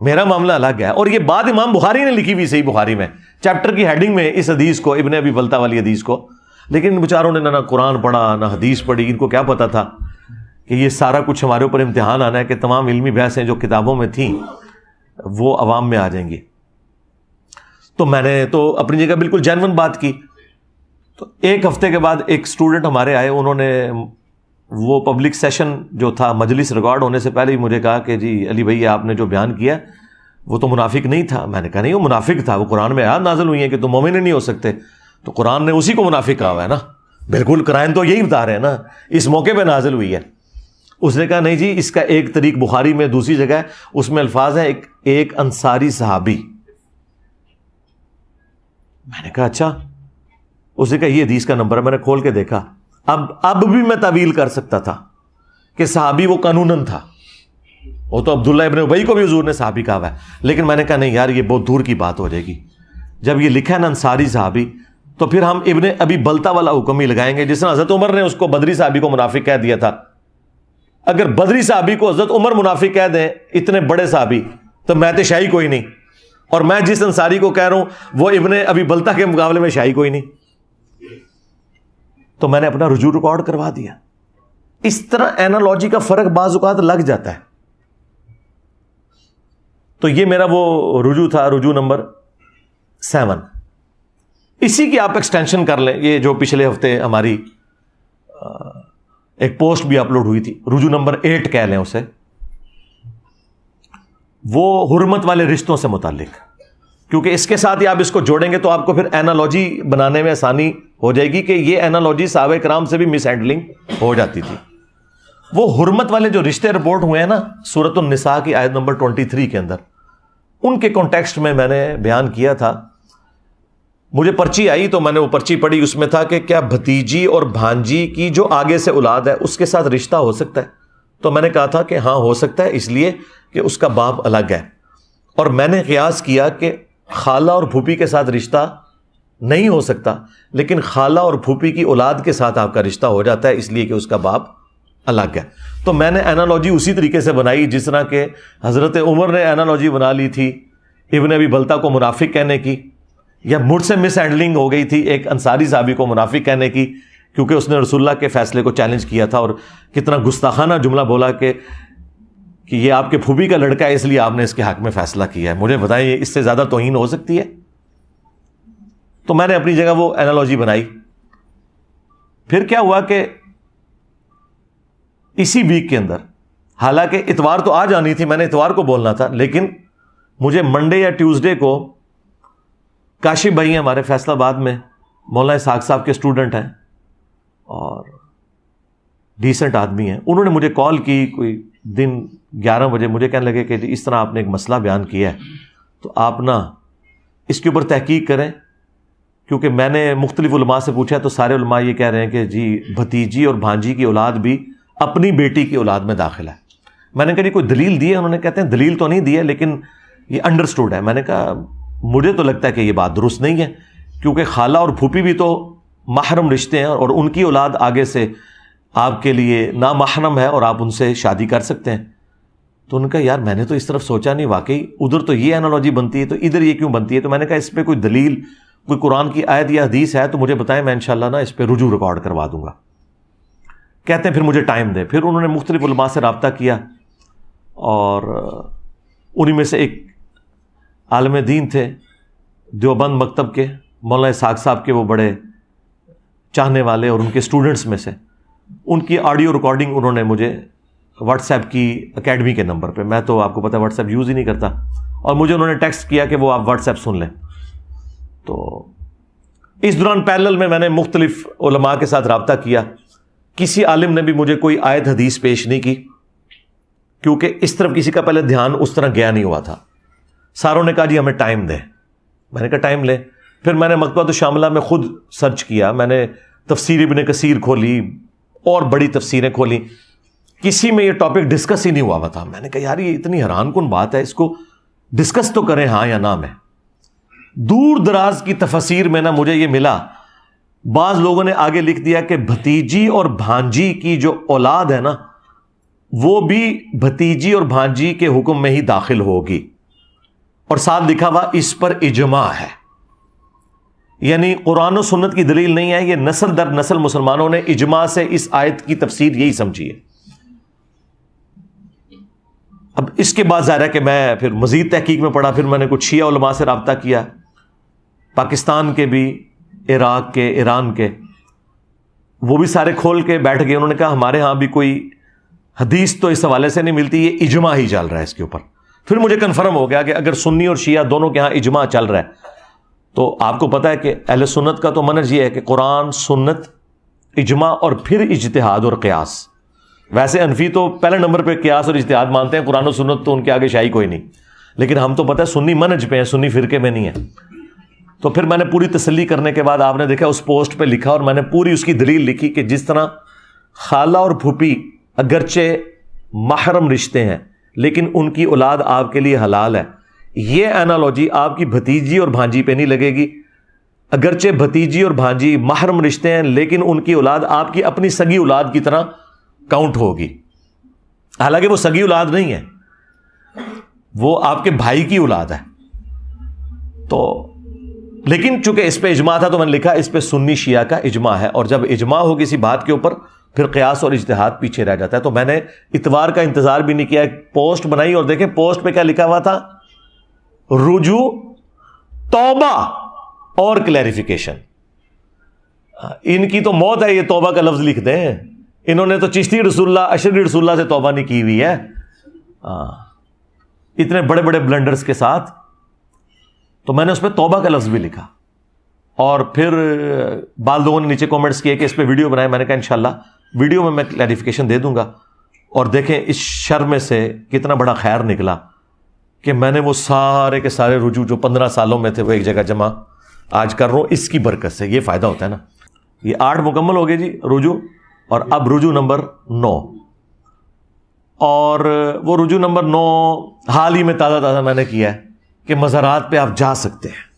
میرا معاملہ الگ ہے۔ اور یہ بات امام بخاری نے لکھی ہوئی صحیح بخاری میں، چیپٹر کی ہیڈنگ میں اس حدیث کو، ابن ابی بلتہ والی حدیث کو، لیکن بیچاروں نے نہ قرآن پڑھا نہ حدیث پڑھی، ان کو کیا پتا تھا کہ یہ سارا کچھ ہمارے اوپر امتحان آنا ہے کہ تمام علمی بحثیں جو کتابوں میں تھیں وہ عوام میں آ جائیں گی۔ تو میں نے تو اپنی جگہ بالکل جینون بات کی۔ تو ایک ہفتے کے بعد ایک اسٹوڈنٹ ہمارے آئے، انہوں نے وہ پبلک سیشن جو تھا مجلس ریکارڈ ہونے سے پہلے ہی مجھے کہا کہ جی علی بھائی آپ نے جو بیان کیا وہ تو منافق نہیں تھا۔ میں نے کہا نہیں وہ منافق تھا، وہ قرآن میں آیات نازل ہوئی ہیں کہ تم مومن نہیں ہو سکتے، تو قرآن نے اسی کو منافق کہا ہوا ہے نا، بالکل قرآن تو یہی بتا رہے ہیں نا، اس موقع پہ نازل ہوئی ہے۔ اس نے کہا نہیں جی اس کا ایک طریق بخاری میں دوسری جگہ ہے، اس میں الفاظ ہیں ایک انصاری صحابی. میں نے کہا اچھا. اس نے کہا یہ حدیث کا نمبر ہے. میں نے کھول کے دیکھا. اب بھی میں تعویل کر سکتا تھا کہ صحابی وہ قانوناً تھا، وہ تو عبداللہ ابن ابی کو بھی حضور نے صحابی کہا ہوا ہے، لیکن میں نے کہا نہیں یار یہ بہت دور کی بات ہو جائے گی. جب یہ لکھا ہے نا انصاری صحابی تو پھر ہم ابن ابی بلتا والا حکم ہی لگائیں گے، جس طرح حضرت عمر نے اس کو بدری صحابی کو منافق کہہ دیا تھا. اگر بدری صحابی کو حضرت عمر منافق کہہ دیں، اتنے بڑے صحابی، تو میں تو شاہی کوئی نہیں. اور میں جس انصاری کو کہہ رہا ہوں وہ ابن ابی بلتا کے مقابلے میں شاہی کوئی نہیں. تو میں نے اپنا رجوع ریکارڈ کروا دیا. اس طرح اینالوجی کا فرق بعض اوقات لگ جاتا ہے. تو یہ میرا وہ رجوع تھا، رجوع نمبر 7. اسی کی آپ ایکسٹینشن کر لیں. یہ جو پچھلے ہفتے ہماری ایک پوسٹ بھی اپلوڈ ہوئی تھی، رجوع نمبر 8 کہہ لیں اسے، وہ حرمت والے رشتوں سے متعلق. کیونکہ اس کے ساتھ ہی آپ اس کو جوڑیں گے تو آپ کو پھر اینالوجی بنانے میں آسانی ہو جائے گی کہ یہ اینالوجی صحابہ کرام سے بھی مس ہینڈلنگ ہو جاتی تھی. وہ حرمت والے جو رشتے رپورٹ ہوئے ہیں نا سورۃ النساء کی آیت نمبر 23 کے اندر، ان کے کانٹیکسٹ میں نے بیان کیا تھا. مجھے پرچی آئی تو میں نے وہ پرچی پڑھی، اس میں تھا کہ کیا بھتیجی اور بھانجی کی جو آگے سے اولاد ہے اس کے ساتھ رشتہ ہو سکتا ہے؟ تو میں نے کہا تھا کہ ہاں ہو سکتا ہے، اس لیے کہ اس کا باپ الگ ہے. اور میں نے قیاس کیا کہ خالہ اور پھوپھی کے ساتھ رشتہ نہیں ہو سکتا، لیکن خالہ اور پھوپھی کی اولاد کے ساتھ آپ کا رشتہ ہو جاتا ہے، اس لیے کہ اس کا باپ الگ ہے. تو میں نے اینالوجی اسی طریقے سے بنائی جس طرح کہ حضرت عمر نے اینالوجی بنا لی تھی ابن ابی بلتا کو منافق کہنے کی، یا مجھ سے مس ہینڈلنگ ہو گئی تھی ایک انصاری صحابی کو منافق کہنے کی، کیونکہ اس نے رسول اللہ کے فیصلے کو چیلنج کیا تھا اور کتنا گستاخانہ جملہ بولا کہ یہ آپ کے پھوپھی کا لڑکا ہے اس لیے آپ نے اس کے حق میں فیصلہ کیا ہے. مجھے بتائیں اس سے زیادہ توہین ہو سکتی ہے؟ تو میں نے اپنی جگہ وہ اینالوجی بنائی. پھر کیا ہوا کہ اسی ویک کے اندر، حالانکہ اتوار تو آ جانی تھی، میں نے اتوار کو بولنا تھا، لیکن مجھے منڈے یا ٹیوزڈے کو کاشف بھائی ہیں ہمارے فیصل آباد میں، مولانا اسحاق صاحب کے اسٹوڈنٹ ہیں اور ڈیسنٹ آدمی ہیں، انہوں نے مجھے کال کی کوئی دن 11 بجے. مجھے کہنے لگے کہ اس طرح آپ نے ایک مسئلہ بیان کیا ہے تو آپ نا اس کے اوپر تحقیق کریں. کیونکہ میں نے مختلف علماء سے پوچھا تو سارے علماء یہ کہہ رہے ہیں کہ جی بھتیجی اور بھانجی کی اولاد بھی اپنی بیٹی کی اولاد میں داخل ہے. میں نے کہا کوئی دلیل دی ہے؟ انہوں نے کہتے ہیں دلیل تو نہیں دی ہے لیکن یہ انڈرسٹوڈ ہے. میں نے کہا مجھے تو لگتا ہے کہ یہ بات درست نہیں ہے، کیونکہ خالہ اور پھوپھی بھی تو محرم رشتے ہیں اور ان کی اولاد آگے سے آپ کے لیے نامحرم ہے اور آپ ان سے شادی کر سکتے ہیں. تو ان کا یار میں نے تو اس طرف سوچا نہیں، واقعی ادھر تو یہ اینالوجی بنتی ہے تو ادھر یہ کیوں بنتی ہے؟ تو میں نے کہا اس پہ کوئی دلیل، کوئی قرآن کی آیت یا حدیث ہے تو مجھے بتائیں، میں انشاءاللہ نا اس پہ رجوع ریکارڈ کروا دوں گا. کہتے ہیں پھر مجھے ٹائم دیں. پھر انہوں نے مختلف علماء سے رابطہ کیا اور انہی میں سے ایک عالم دین تھے دیوبند مکتب کے، مولانا اسحاق صاحب کے وہ بڑے چاہنے والے اور ان کے اسٹوڈنٹس میں سے، ان کی آڈیو ریکارڈنگ انہوں نے مجھے واٹس ایپ کی اکیڈمی کے نمبر پہ، میں تو آپ کو پتہ واٹس ایپ یوز ہی نہیں کرتا، اور مجھے انہوں نے ٹیکسٹ کیا کہ وہ آپ واٹس ایپ سن لیں. تو اس دوران پیرلل میں نے مختلف علماء کے ساتھ رابطہ کیا. کسی عالم نے بھی مجھے کوئی آیت حدیث پیش نہیں کی، کیونکہ اس طرف کسی کا پہلے دھیان اس طرح گیا نہیں ہوا تھا. ساروں نے کہا جی ہمیں ٹائم دیں. میں نے کہا ٹائم لیں. پھر میں نے مکتبۃ الشاملہ میں خود سرچ کیا، میں نے تفسیر ابن کثیر کھولی اور بڑی تفسیریں کھولی، کسی میں یہ ٹاپک ڈسکس ہی نہیں ہوا تھا. میں نے کہا یار یہ اتنی حیران کن بات ہے، اس کو ڈسکس تو کریں ہاں یا نہ. میں دور دراز کی تفسیر میں نا مجھے یہ ملا، بعض لوگوں نے آگے لکھ دیا کہ بھتیجی اور بھانجی کی جو اولاد ہے نا وہ بھی بھتیجی اور بھانجی کے حکم میں ہی داخل ہوگی، اور ساتھ لکھا ہوا اس پر اجماع ہے. یعنی قرآن و سنت کی دلیل نہیں ہے، یہ نسل در نسل مسلمانوں نے اجماع سے اس آیت کی تفسیر یہی سمجھی ہے. اب اس کے بعد ظاہر ہے کہ میں پھر مزید تحقیق میں پڑا. پھر میں نے کچھ شیعہ علماء سے رابطہ کیا، پاکستان کے بھی، عراق کے، ایران کے، وہ بھی سارے کھول کے بیٹھ گئے. انہوں نے کہا ہمارے ہاں بھی کوئی حدیث تو اس حوالے سے نہیں ملتی، یہ اجماع ہی چل رہا ہے اس کے اوپر. پھر مجھے کنفرم ہو گیا کہ اگر سنی اور شیعہ دونوں کے ہاں اجماع چل رہا ہے تو آپ کو پتہ ہے کہ اہل سنت کا تو منہج یہ ہے کہ قرآن، سنت، اجماع اور پھر اجتہاد اور قیاس. ویسے حنفی تو پہلے نمبر پہ قیاس اور اجتہاد مانتے ہیں، قرآن و سنت تو ان کے آگے شاہی کوئی نہیں، لیکن ہم تو پتہ ہے سنی منہج پہ ہیں، سنی فرقے میں نہیں ہیں۔ تو پھر میں نے پوری تسلی کرنے کے بعد آپ نے دیکھا اس پوسٹ پہ لکھا، اور میں نے پوری اس کی دلیل لکھی کہ جس طرح خالہ اور پھوپھی اگرچہ محرم رشتے ہیں لیکن ان کی اولاد آپ کے لیے حلال ہے، یہ انالوجی آپ کی بھتیجی اور بھانجی پہ نہیں لگے گی۔ اگرچہ بھتیجی اور بھانجی محرم رشتے ہیں لیکن ان کی اولاد آپ کی اپنی سگی اولاد کی طرح کاؤنٹ ہوگی، حالانکہ وہ سگی اولاد نہیں ہے، وہ آپ کے بھائی کی اولاد ہے۔ تو لیکن چونکہ اس پہ اجماع تھا تو میں نے لکھا اس پہ سنی شیعہ کا اجماع ہے، اور جب اجماع ہو کسی بات کے اوپر پھر قیاس اور اجتہاد پیچھے رہ جاتا ہے۔ تو میں نے اتوار کا انتظار بھی نہیں کیا، پوسٹ بنائی اور دیکھیں پوسٹ پہ کیا لکھا ہوا تھا، رجوع، توبہ اور کلیریفیکیشن۔ ان کی تو موت ہے یہ توبہ کا لفظ لکھ دیں، انہوں نے تو چشتی رسول اللہ، اشرفی رسول اللہ سے توبہ نہیں کی ہوئی ہے اتنے بڑے بڑے بلنڈرز کے ساتھ۔ تو میں نے اس پہ توبہ کا لفظ بھی لکھا، اور پھر بعض لوگوں نے نیچے کومنٹس کیے کہ اس پہ ویڈیو بنائے، میں نے کہا انشاءاللہ ویڈیو میں کلیریفیکیشن دے دوں گا۔ اور دیکھیں اس شر میں سے کتنا بڑا خیر نکلا کہ میں نے وہ سارے کے سارے رجوع جو 15 سالوں میں تھے وہ ایک جگہ جمع آج کر رہا ہوں، اس کی برکت سے۔ یہ فائدہ ہوتا ہے نا۔ یہ 8 مکمل ہو گئے جی رجوع، اور اب رجوع نمبر 9، اور وہ رجوع نمبر 9 حال ہی میں تازہ میں نے کیا ہے کہ مزارات پہ آپ جا سکتے ہیں۔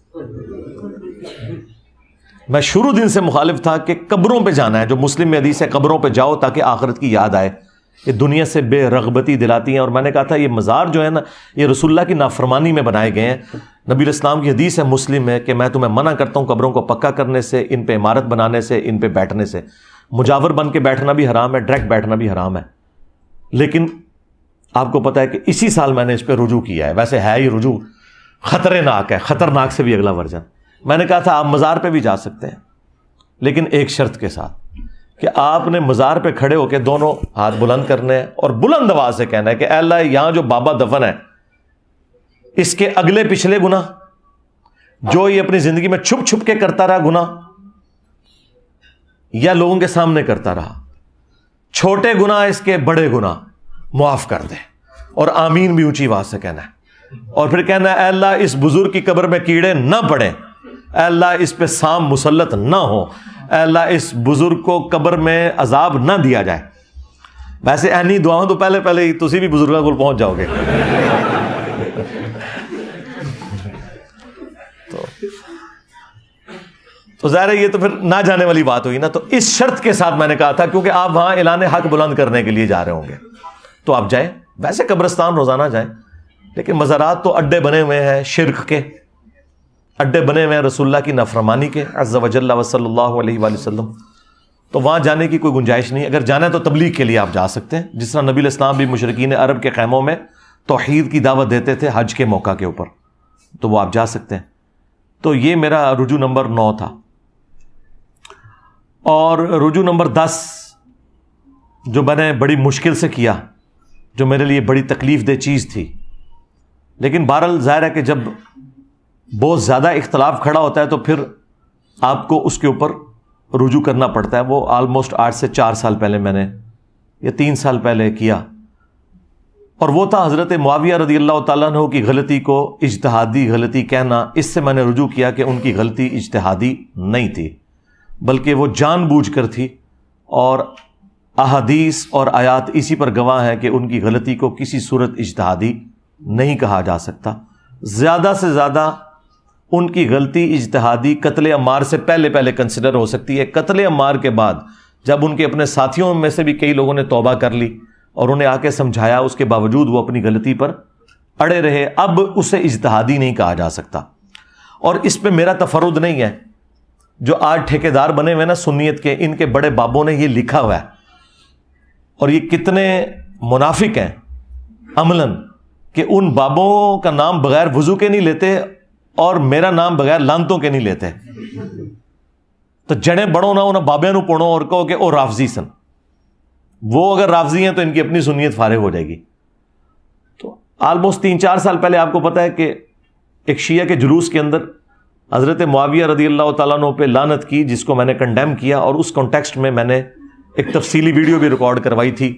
میں شروع دن سے مخالف تھا کہ قبروں پہ جانا ہے، جو مسلم میں حدیث ہے قبروں پہ جاؤ تاکہ آخرت کی یاد آئے، یہ دنیا سے بے رغبتی دلاتی ہیں۔ اور میں نے کہا تھا یہ مزار جو ہے نا یہ رسول اللہ کی نافرمانی میں بنائے گئے ہیں۔ نبی الاسلام کی حدیث ہے مسلم میں کہ میں تمہیں منع کرتا ہوں قبروں کو پکا کرنے سے، ان پہ عمارت بنانے سے، ان پہ بیٹھنے سے۔ مجاور بن کے بیٹھنا بھی حرام ہے، ڈائریکٹ بیٹھنا بھی حرام ہے۔ لیکن آپ کو پتا ہے کہ اسی سال میں نے اس پہ رجوع کیا ہے۔ ویسے ہے یہ رجوع خطرناک ہے، خطرناک سے بھی اگلا ورژن۔ میں نے کہا تھا آپ مزار پہ بھی جا سکتے ہیں، لیکن ایک شرط کے ساتھ کہ آپ نے مزار پہ کھڑے ہو کے دونوں ہاتھ بلند کرنے ہیں اور بلند آواز سے کہنا ہے کہ اے اللہ یہاں جو بابا دفن ہے اس کے اگلے پچھلے گناہ جو یہ اپنی زندگی میں چھپ چھپ کے کرتا رہا گناہ یا لوگوں کے سامنے کرتا رہا، چھوٹے گناہ اس کے بڑے گناہ معاف کر دے، اور آمین بھی اونچی آواز سے کہنا ہے۔ اور پھر کہنا ہے اے اللہ اس بزرگ کی قبر میں کیڑے نہ پڑیں، اے اللہ اس پہ سام مسلط نہ ہو، اے اللہ اس بزرگ کو قبر میں عذاب نہ دیا جائے۔ ویسے اینی دعاؤں تو پہلے ہی تسی بھی بزرگوں کو پہنچ جاؤ گے۔ تو ظاہر ہے یہ تو پھر نہ جانے والی بات ہوئی نا۔ تو اس شرط کے ساتھ میں نے کہا تھا کیونکہ آپ وہاں اعلان حق بلند کرنے کے لیے جا رہے ہوں گے تو آپ جائیں، ویسے قبرستان روزانہ جائیں، لیکن مزارات تو اڈے بنے ہوئے ہیں شرک کے، اڈے بنے ہوئے ہیں رسول اللہ کی نافرمانی کے عز و جل و صلی اللہ علیہ وآلہ وسلم، تو وہاں جانے کی کوئی گنجائش نہیں۔ اگر جانا ہے تو تبلیغ کے لیے آپ جا سکتے ہیں، جس طرح نبی الاسلام بھی مشرکین عرب کے خیموں میں توحید کی دعوت دیتے تھے حج کے موقع کے اوپر، تو وہ آپ جا سکتے ہیں۔ تو یہ میرا رجوع نمبر 9 تھا۔ اور رجوع نمبر 10 جو میں نے بڑی مشکل سے کیا، جو میرے لیے بڑی تکلیف دہ چیز تھی، لیکن بہرحال ظاہر ہے کہ جب بہت زیادہ اختلاف کھڑا ہوتا ہے تو پھر آپ کو اس کے اوپر رجوع کرنا پڑتا ہے۔ وہ آلموسٹ 8 سے 4 سال پہلے میں نے یا 3 سال پہلے کیا، اور وہ تھا حضرت معاویہ رضی اللہ تعالیٰ عنہ کی غلطی کو اجتہادی غلطی کہنا۔ اس سے میں نے رجوع کیا کہ ان کی غلطی اجتہادی نہیں تھی بلکہ وہ جان بوجھ کر تھی، اور احادیث اور آیات اسی پر گواہ ہیں کہ ان کی غلطی کو کسی صورت اجتہادی نہیں کہا جا سکتا۔ زیادہ سے زیادہ ان کی غلطی اجتہادی قتل عمار سے پہلے کنسیڈر ہو سکتی ہے۔ قتل عمار کے بعد جب ان کے اپنے ساتھیوں میں سے بھی کئی لوگوں نے توبہ کر لی اور انہیں آ کے سمجھایا، اس کے باوجود وہ اپنی غلطی پر اڑے رہے، اب اسے اجتہادی نہیں کہا جا سکتا۔ اور اس پہ میرا تفرد نہیں ہے، جو آج ٹھیکیدار بنے ہوئے نا سنیت کے، ان کے بڑے بابوں نے یہ لکھا ہوا ہے، اور یہ کتنے منافق ہیں عملاً کہ ان بابوں کا نام بغیر وضو کے نہیں لیتے اور میرا نام بغیر لانتوں کے نہیں لیتے۔ تو جڑیں بڑھو نہ انہیں بابے نو پڑھو اور کہو کہ او رافضی سن، وہ اگر رافضی ہیں تو ان کی اپنی سنیت فارغ ہو جائے گی۔ تو آلموسٹ 3-4 سال پہلے آپ کو پتا ہے کہ ایک شیعہ کے جلوس کے اندر حضرت معاویہ رضی اللہ تعالیٰ عنہ پہ لعنت کی، جس کو میں نے کنڈیم کیا، اور اس کانٹیکسٹ میں میں نے ایک تفصیلی ویڈیو بھی ریکارڈ کروائی تھی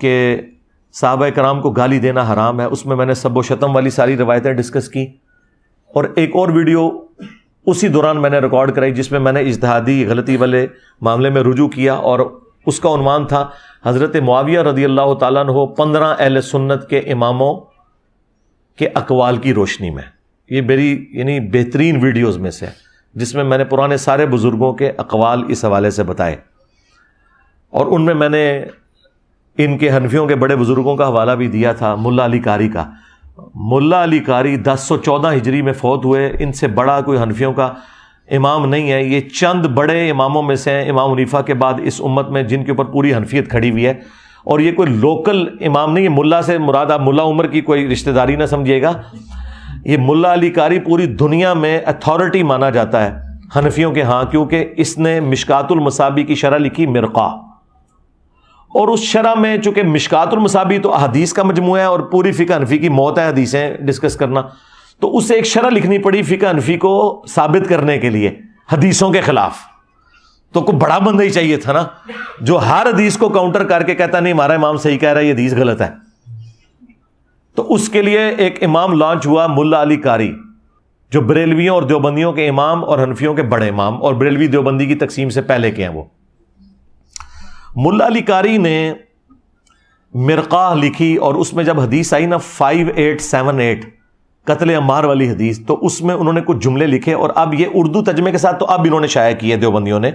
کہ صحابہ کرام کو گالی دینا حرام ہے، اس میں میں نے سب و شتم والی ساری روایتیں ڈسکس کی، اور ایک اور ویڈیو اسی دوران میں نے ریکارڈ کرائی جس میں میں نے اجتہادی غلطی والے معاملے میں رجوع کیا، اور اس کا عنوان تھا حضرت معاویہ رضی اللہ تعالیٰ عنہ 15 اہل سنت کے اماموں کے اقوال کی روشنی میں۔ یہ میری یعنی بہترین ویڈیوز میں سے، جس میں نے پرانے سارے بزرگوں کے اقوال اس حوالے سے بتائے، اور ان میں نے ان کے حنفیوں کے بڑے بزرگوں کا حوالہ بھی دیا تھا، ملا علی قاری کا۔ ملا علی قاری 1014 ہجری میں فوت ہوئے، ان سے بڑا کوئی حنفیوں کا امام نہیں ہے، یہ چند بڑے اماموں میں سے ہیں امام حنیفہ کے بعد اس امت میں جن کے اوپر پوری حنفیت کھڑی ہوئی ہے، اور یہ کوئی لوکل امام نہیں ہے۔ ملا سے مراد آپ ملا عمر کی کوئی رشتہ داری نہ سمجھیے گا، یہ ملا علی قاری پوری دنیا میں اتھارٹی مانا جاتا ہے حنفیوں کے ہاں، کیونکہ اس نے مشکات المصابیح کی شرح لکھی مرقہ، اور اس شرح میں چونکہ مشکات المصابیح تو احادیث کا مجموعہ ہے اور پوری فقہ حنفی کی موت ہے حدیثیں ڈسکس کرنا، تو اسے ایک شرح لکھنی پڑی فقہ حنفی کو ثابت کرنے کے لیے حدیثوں کے خلاف۔ تو کوئی بڑا بندہ ہی چاہیے تھا نا جو ہر حدیث کو کاؤنٹر کر کے کہتا نہیں ہمارا امام صحیح کہہ رہا ہے، یہ حدیث غلط ہے۔ تو اس کے لیے ایک امام لانچ ہوا ملا علی قاری، جو بریلویوں اور دیوبندیوں کے امام اور حنفیوں کے بڑے امام، اور بریلوی دیوبندی کی تقسیم سے پہلے کے ہیں وہ۔ ملا علی قاری نے مرقہ لکھی، اور اس میں جب حدیث آئی نا 5878 قتل عمار والی حدیث، تو اس میں انہوں نے کچھ جملے لکھے، اور اب یہ اردو ترجمے کے ساتھ تو اب انہوں نے شائع کیے دیوبندیوں نے،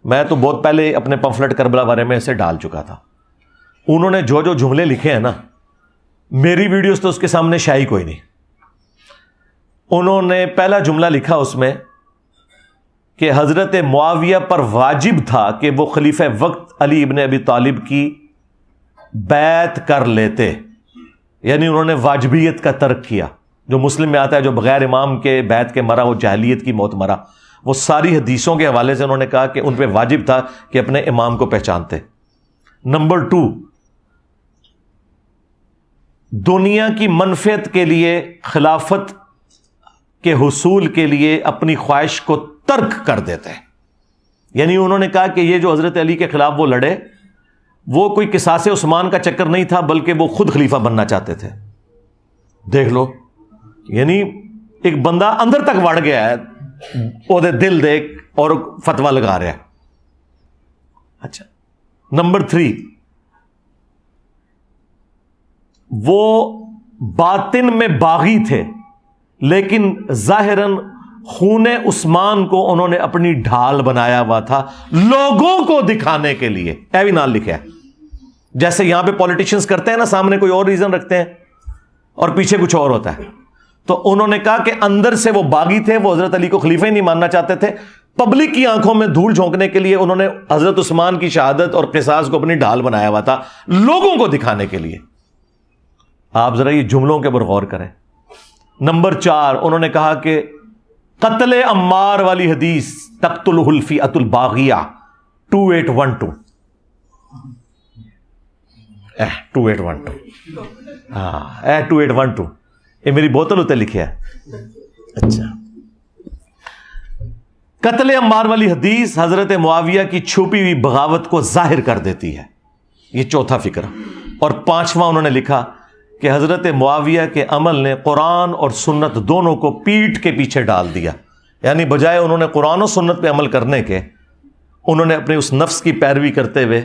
میں تو بہت پہلے اپنے پمفلٹ کربلا بارے میں اسے ڈال چکا تھا۔ انہوں نے جو جملے لکھے ہیں نا، میری ویڈیوز تو اس کے سامنے شائع کوئی نہیں۔ انہوں نے پہلا جملہ لکھا اس میں کہ حضرت معاویہ پر واجب تھا کہ وہ خلیفہ وقت علی ابن ابی طالب کی بیعت کر لیتے، یعنی انہوں نے واجبیت کا ترک کیا۔ جو مسلم میں آتا ہے جو بغیر امام کے بیعت کے مرا وہ جاہلیت کی موت مرا، وہ ساری حدیثوں کے حوالے سے انہوں نے کہا کہ ان پہ واجب تھا کہ اپنے امام کو پہچانتے۔ نمبر 2، دنیا کی منفعت کے لیے خلافت کے حصول کے لیے اپنی خواہش کو ترک کر دیتے ہیں، یعنی انہوں نے کہا کہ یہ جو حضرت علی کے خلاف وہ لڑے، وہ کوئی قصاص عثمان کا چکر نہیں تھا، بلکہ وہ خود خلیفہ بننا چاہتے تھے۔ دیکھ لو، یعنی ایک بندہ اندر تک وڑ گیا ہے، وہ دل دیکھ اور فتویٰ لگا رہا ہے۔ اچھا، نمبر 3، وہ باطن میں باغی تھے، لیکن ظاہراً خون عثمان کو انہوں نے اپنی ڈھال بنایا ہوا تھا لوگوں کو دکھانے کے لیے۔ اے بھی نال لکھا ہے، جیسے یہاں پہ پولیٹیشنز کرتے ہیں نا، سامنے کوئی اور ریزن رکھتے ہیں اور پیچھے کچھ اور ہوتا ہے۔ تو انہوں نے کہا کہ اندر سے وہ باغی تھے، وہ حضرت علی کو خلیفہ ہی نہیں ماننا چاہتے تھے، پبلک کی آنکھوں میں دھول جھونکنے کے لیے انہوں نے حضرت عثمان کی شہادت اور قصاص کو اپنی ڈھال بنایا ہوا تھا لوگوں کو دکھانے کے لیے۔ آپ ذرا یہ جملوں کے اوپر غور کریں۔ نمبر 4، انہوں نے کہا کہ قتل عمار والی حدیث تقتلہ الفئۃ الباغیہ 2812 2812 ہاں 2812 یہ میری بوتل ہوتے لکھے ہے۔ اچھا، قتل عمار والی حدیث حضرت معاویہ کی چھپی ہوئی بغاوت کو ظاہر کر دیتی ہے، یہ چوتھا فکر۔ اور 5واں انہوں نے لکھا کہ حضرت معاویہ کے عمل نے قرآن اور سنت دونوں کو پیٹھ کے پیچھے ڈال دیا، یعنی بجائے انہوں نے قرآن و سنت پہ عمل کرنے کے، انہوں نے اپنے اس نفس کی پیروی کرتے ہوئے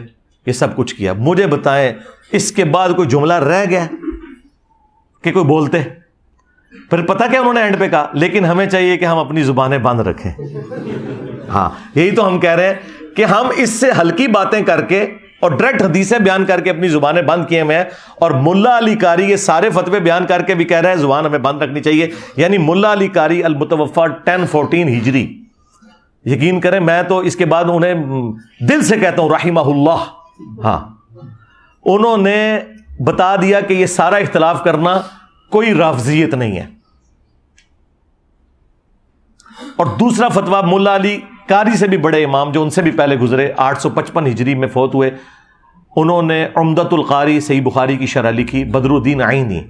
یہ سب کچھ کیا۔ مجھے بتائیں اس کے بعد کوئی جملہ رہ گیا کہ کوئی بولتے؟ پھر پتہ کیا انہوں نے اینڈ پہ کہا، لیکن ہمیں چاہیے کہ ہم اپنی زبانیں بند رکھیں۔ ہاں، یہی تو ہم کہہ رہے ہیں کہ ہم اس سے ہلکی باتیں کر کے اور ڈائریکٹ حدیثیں بیان کر کے اپنی زبانیں بند کیے ہوئے ہیں، اور ملا علی قاری یہ سارے فتوے بیان کر کے بھی کہہ رہا ہے زبان ہمیں بند رکھنی چاہیے۔ یعنی ملا علی قاری المتوفی 1014 ہجری، یقین کریں میں تو اس کے بعد انہیں دل سے کہتا ہوں رحمہ اللہ۔ ہاں، انہوں نے بتا دیا کہ یہ سارا اختلاف کرنا کوئی رافضیت نہیں ہے۔ اور دوسرا فتویٰ ملا علی قاری سے بھی بڑے امام جو ان سے بھی پہلے گزرے 855 ہجری میں فوت ہوئے، انہوں نے عمدۃ القاری صحیح بخاری کی شرح لکھی، بدر الدین عینی۔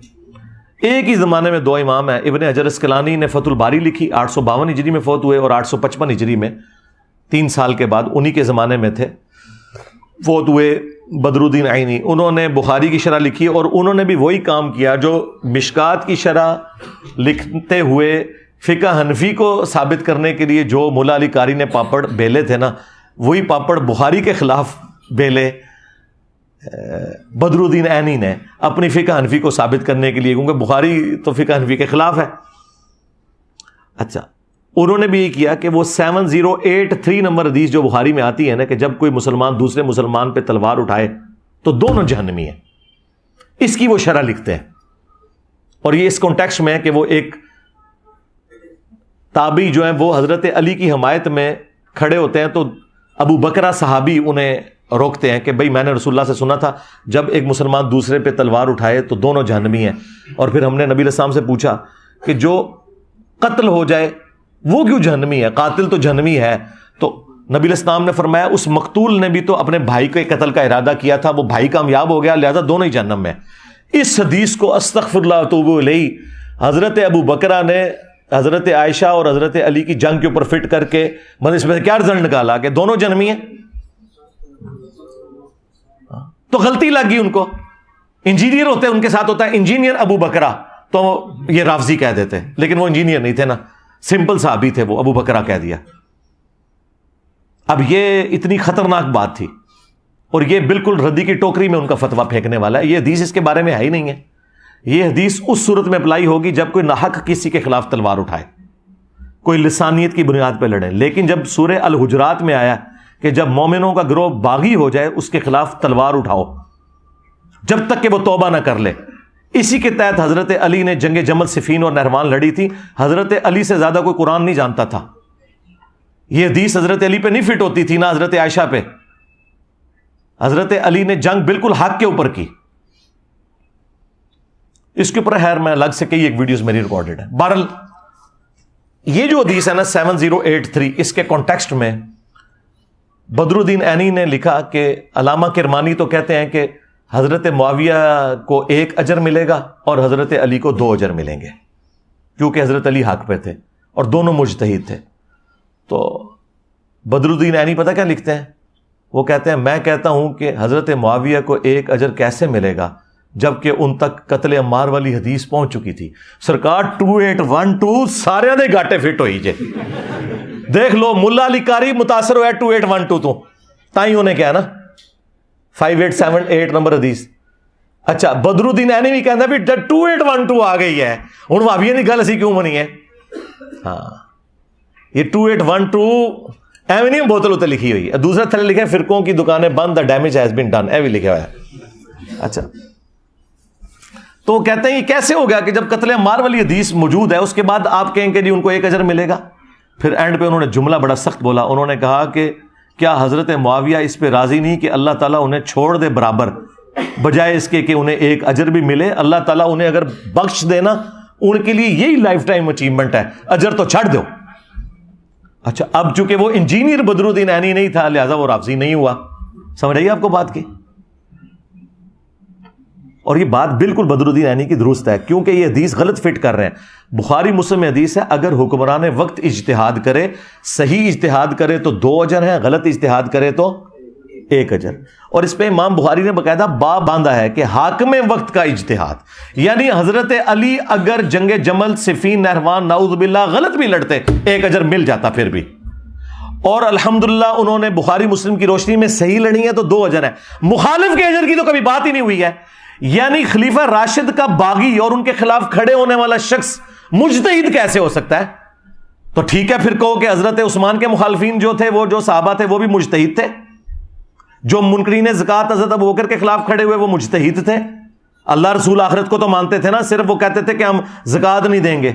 ایک ہی زمانے میں دو امام ہیں، ابن حجر اسقلانی نے فتح الباری لکھی 852 ہجری میں فوت ہوئے، اور 855 ہجری میں 3 سال کے بعد انہی کے زمانے میں تھے۔ فوت ہوئے بدر الدین عینی، انہوں نے بخاری کی شرح لکھی اور انہوں نے بھی وہی کام کیا جو مشکات کی شرح لکھتے ہوئے فقہ حنفی کو ثابت کرنے کے لیے جو مولا علی قاری نے پاپڑ بیلے تھے نا، وہی پاپڑ بخاری کے خلاف بیلے بدر الدین عینی نے اپنی فقہ حنفی کو ثابت کرنے کے لیے، کیونکہ بخاری تو فقہ حنفی کے خلاف ہے۔ اچھا، انہوں نے بھی یہ کیا کہ وہ 7083 نمبر حدیث جو بخاری میں آتی ہے نا کہ جب کوئی مسلمان دوسرے مسلمان پہ تلوار اٹھائے تو دونوں جہنمی ہیں، اس کی وہ شرح لکھتے ہیں۔ اور یہ اس کانٹیکسٹ میں ہے کہ وہ ایک تابعی جو ہیں وہ حضرت علی کی حمایت میں کھڑے ہوتے ہیں، تو ابو بکرہ صحابی انہیں روکتے ہیں کہ بھئی میں نے رسول اللہ سے سنا تھا جب ایک مسلمان دوسرے پہ تلوار اٹھائے تو دونوں جہنمی ہیں۔ اور پھر ہم نے نبی علیہ السلام سے پوچھا کہ جو قتل ہو جائے وہ کیوں جہنمی ہے، قاتل تو جہنمی ہے؟ تو نبی علیہ السلام نے فرمایا اس مقتول نے بھی تو اپنے بھائی کے قتل کا ارادہ کیا تھا، وہ بھائی کامیاب ہو گیا، لہذا دونوں ہی جہنم میں۔ اس حدیث کو استغفر اللہ واتوب الیہ حضرت ابو بکرہ نے حضرت عائشہ اور حضرت علی کی جنگ کے اوپر فٹ کر کے اس میں سے کیا رزلٹ نکالا کہ دونوں جہنمی ہیں، تو غلطی لگ گئی ان کو۔ انجینئر ہوتے ان کے ساتھ ہوتا ہے انجینئر ابو بکرہ، تو یہ رافضی کہہ دیتے، لیکن وہ انجینئر نہیں تھے نا، سمپل صحابی تھے، وہ ابو بکرہ کہہ دیا۔ اب یہ اتنی خطرناک بات تھی اور یہ بالکل ردی کی ٹوکری میں ان کا فتویٰ پھینکنے والا ہے۔ یہ حدیث اس کے بارے میں ہے ہی نہیں ہے۔ یہ حدیث اس صورت میں اپلائی ہوگی جب کوئی ناحق کسی کے خلاف تلوار اٹھائے، کوئی لسانیت کی بنیاد پہ لڑے، لیکن جب سورہ الحجرات میں آیا کہ جب مومنوں کا گروہ باغی ہو جائے اس کے خلاف تلوار اٹھاؤ جب تک کہ وہ توبہ نہ کر لے۔ اسی کے تحت حضرت علی نے جنگ جمل صفین اور نہروان لڑی تھی۔ حضرت علی سے زیادہ کوئی قرآن نہیں جانتا تھا۔ یہ حدیث حضرت علی پہ نہیں فٹ ہوتی تھی، نہ حضرت عائشہ پہ۔ حضرت علی نے جنگ بالکل حق کے اوپر کی۔ اس کے اوپر خیر میں الگ سے کئی ایک ویڈیوز میری ریکارڈڈ ہے۔ بہرحال یہ جو حدیث ہے نا 7083، اس کے کانٹیکسٹ میں بدر الدین عینی نے لکھا کہ علامہ کرمانی تو کہتے ہیں کہ حضرت معاویہ کو 1 اجر ملے گا اور حضرت علی کو 2 اجر ملیں گے، کیونکہ حضرت علی حق پہ تھے اور دونوں مجتہد تھے۔ تو بدر الدین عینی پتہ کیا لکھتے ہیں؟ وہ کہتے ہیں میں کہتا ہوں کہ حضرت معاویہ کو 1 اجر کیسے ملے گا جبکہ ان تک قتل عمار والی حدیث پہنچ چکی تھی۔ سرکار 2812 سارے دے گاٹے فٹ ہوئی جے، دیکھ لو ملا علی قاری متاثر ہوا 2812 تو تائیں انہیں کیا نا 5878 نمبر حدیث۔ اچھا بدر الدین عینی بھی کہتا ہے 2812 آ گئی ہے، ہوں بھابی نہیں گل اسی کیوں بنی ہے؟ ہاں یہ 2812 ایویں نہیں بوتل اتنے لکھی ہوئی ہے، دوسرا تھلے لکھا ہے فرقوں کی دکانیں بند، the damage has been done, ایویں لکھا ہوا ہے۔ اچھا تو وہ کہتے ہیں یہ کیسے ہو گیا کہ جب قتل عمار والی حدیث موجود ہے اس کے بعد آپ کہیں کہ جی ان کو 1 اجر ملے گا؟ پھر اینڈ پہ انہوں نے جملہ بڑا سخت بولا، انہوں نے کہا کہ کیا حضرت معاویہ اس پہ راضی نہیں کہ اللہ تعالیٰ انہیں چھوڑ دے برابر، بجائے اس کے کہ انہیں 1 اجر بھی ملے؟ اللہ تعالیٰ انہیں اگر بخش دینا ان کے لیے یہی لائف ٹائم اچیومنٹ ہے، اجر تو چھڑ دو۔ اچھا اب چونکہ وہ انجینئر بدر الدین عینی نہیں تھا لہذا وہ رافضی نہیں ہوا۔ سمجھ آئیے آپ کو بات کی؟ اور یہ بات بالکل بدر الدین عینی کی درست ہے، کیونکہ یہ حدیث غلط فٹ کر رہے ہیں۔ بخاری مسلم میں حدیث ہے اگر حکمران وقت اجتہاد کرے، صحیح اجتہاد کرے تو 2 اجر ہیں، غلط اجتہاد کرے تو 1 اجر۔ اور اس پہ امام بخاری نے باقاعدہ باب باندھا ہے کہ حاکم وقت کا اجتہاد، یعنی حضرت علی اگر جنگ جمل صفین نہروان نعوذ باللہ غلط بھی لڑتے 1 اجر مل جاتا پھر بھی، اور الحمدللہ انہوں نے بخاری مسلم کی روشنی میں صحیح لڑی ہے تو 2 اجر ہیں۔ مخالف کے اجر کی تو کبھی بات ہی نہیں ہوئی ہے، یعنی خلیفہ راشد کا باغی اور ان کے خلاف کھڑے ہونے والا شخص مجتہد کیسے ہو سکتا ہے؟ تو ٹھیک ہے پھر کہو کہ حضرت عثمان کے مخالفین جو تھے، وہ جو صحابہ تھے وہ بھی مجتہد تھے، جو منکرین زکوٰۃ حضرت ابوبکر کے خلاف کھڑے ہوئے وہ مجتہد تھے۔ اللہ رسول آخرت کو تو مانتے تھے نا، صرف وہ کہتے تھے کہ ہم زکوٰۃ نہیں دیں گے۔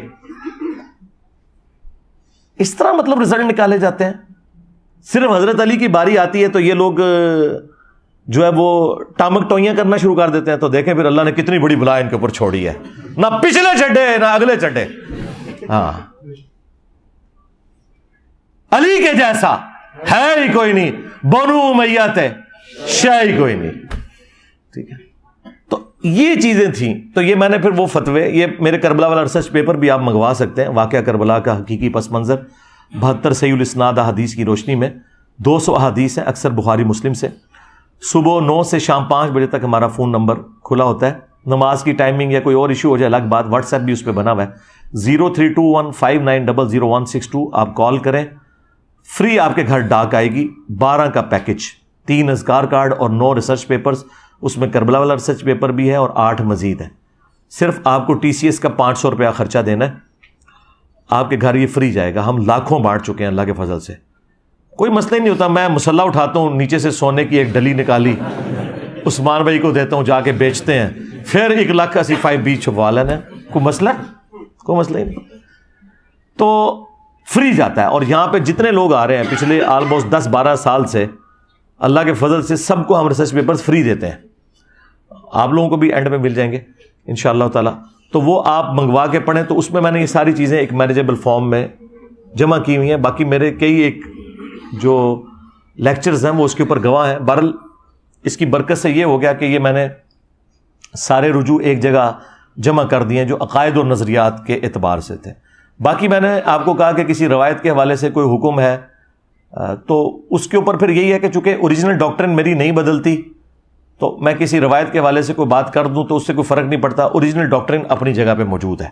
اس طرح مطلب رزلٹ نکالے جاتے ہیں۔ صرف حضرت علی کی باری آتی ہے تو یہ لوگ جو ہے وہ ٹامک ٹوئیاں کرنا شروع کر دیتے ہیں، تو دیکھیں پھر اللہ نے کتنی بڑی بلا ان کے اوپر چھوڑی ہے، نہ پچھلے چڈے نہ اگلے چڈے۔ ہاں علی کے جیسا ہے ہی کوئی نہیں، بنو امیہ ہے شے ہی کوئی نہیں۔ ٹھیک ہے، تو یہ چیزیں تھیں۔ تو یہ میں نے پھر وہ فتوے، یہ میرے کربلا والا ریسرچ پیپر بھی آپ منگوا سکتے ہیں، واقعہ کربلا کا حقیقی پس منظر 72 صحیح الاسناد احادیث کی روشنی میں 200 احادیث ہیں، اکثر بخاری مسلم سے، صبح 9 سے شام 5 بجے تک ہمارا فون نمبر کھلا ہوتا ہے. نماز کی ٹائمنگ یا کوئی اور ایشو ہو جائے الگ بات, واٹس ایپ بھی اس پہ بنا ہوا ہے. 032159000162 آپ کال کریں. فری آپ کے گھر ڈاک آئے گی. 12 کا پیکج, 3 اذکار کارڈ اور 9 ریسرچ پیپرز. اس میں کربلا والا ریسرچ پیپر بھی ہے اور 8 مزید ہیں. صرف آپ کو TCS کا 500 روپیہ خرچہ دینا ہے, آپ کے گھر یہ فری جائے گا. ہم لاکھوں بانٹ چکے ہیں اللہ کے فضل سے, کوئی مسئلہ ہی نہیں ہوتا. میں مسلح اٹھاتا ہوں, نیچے سے سونے کی ایک ڈلی نکالی, عثمان بھائی کو دیتا ہوں, جا کے بیچتے ہیں, پھر 1,85,20 چھپوا لینا. کوئی مسئلہ ہی نہیں. تو فری جاتا ہے. اور یہاں پہ جتنے لوگ آ رہے ہیں پچھلے آلموسٹ 10-12 سال سے, اللہ کے فضل سے سب کو ہم ریسرچ پیپرز فری دیتے ہیں. آپ لوگوں کو بھی اینڈ میں مل جائیں گے انشاءاللہ تعالی. تو وہ آپ منگوا کے پڑھیں. تو اس میں میں نے یہ ساری چیزیں ایک مینیجیبل فارم میں جمع کی ہوئی ہیں. باقی میرے کئی ایک جو لیکچرز ہیں وہ اس کے اوپر گواہ ہیں. بہرحال اس کی برکت سے یہ ہو گیا کہ یہ میں نے سارے رجوع ایک جگہ جمع کر دیے جو عقائد اور نظریات کے اعتبار سے تھے. باقی میں نے آپ کو کہا کہ کسی روایت کے حوالے سے کوئی حکم ہے تو اس کے اوپر پھر یہی ہے کہ چونکہ اوریجنل ڈاکٹرن میری نہیں بدلتی, تو میں کسی روایت کے حوالے سے کوئی بات کر دوں تو اس سے کوئی فرق نہیں پڑتا. اوریجنل ڈاکٹرن اپنی جگہ پہ موجود ہے,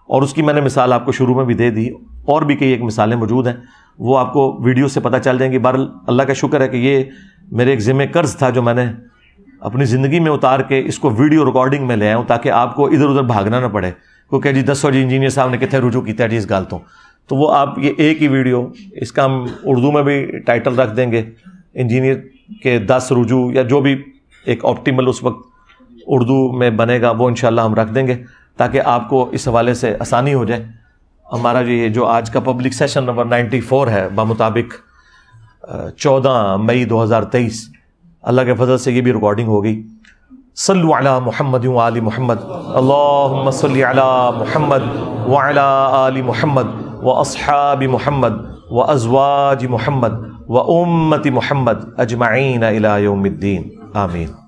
اور اس کی میں نے مثال آپ کو شروع میں بھی دے دی. اور بھی کئی ایک مثالیں موجود ہیں, وہ آپ کو ویڈیو سے پتہ چل جائیں گی. بہرحال اللہ کا شکر ہے کہ یہ میرے ایک ذمہ قرض تھا جو میں نے اپنی زندگی میں اتار کے اس کو ویڈیو ریکارڈنگ میں لے آیا ہوں, تاکہ آپ کو ادھر ادھر بھاگنا نہ پڑے. کیونکہ جی دسو جی انجینئر صاحب نے کتنے رجوع کیتا ہے جی اس گال تو وہ آپ یہ ایک ہی ویڈیو, اس کا ہم اردو میں بھی ٹائٹل رکھ دیں گے, انجینئر کے 10 رجوع, یا جو بھی ایک آپٹیمل اس وقت اردو میں بنے گا وہ انشاءاللہ ہم رکھ دیں گے, تاکہ آپ کو اس حوالے سے آسانی ہو جائے. ہمارا یہ جو آج کا پبلک سیشن نمبر 94 ہے بمطابق 14 مئی 2023, اللہ کے فضل سے یہ بھی ریکارڈنگ ہوگی. صلو علی محمد و آل محمد, اللہم صلی علی محمد وعلی آل محمد و اصحاب محمد و ازواج محمد و امت محمد اجمعین الی یوم الدین, آمین.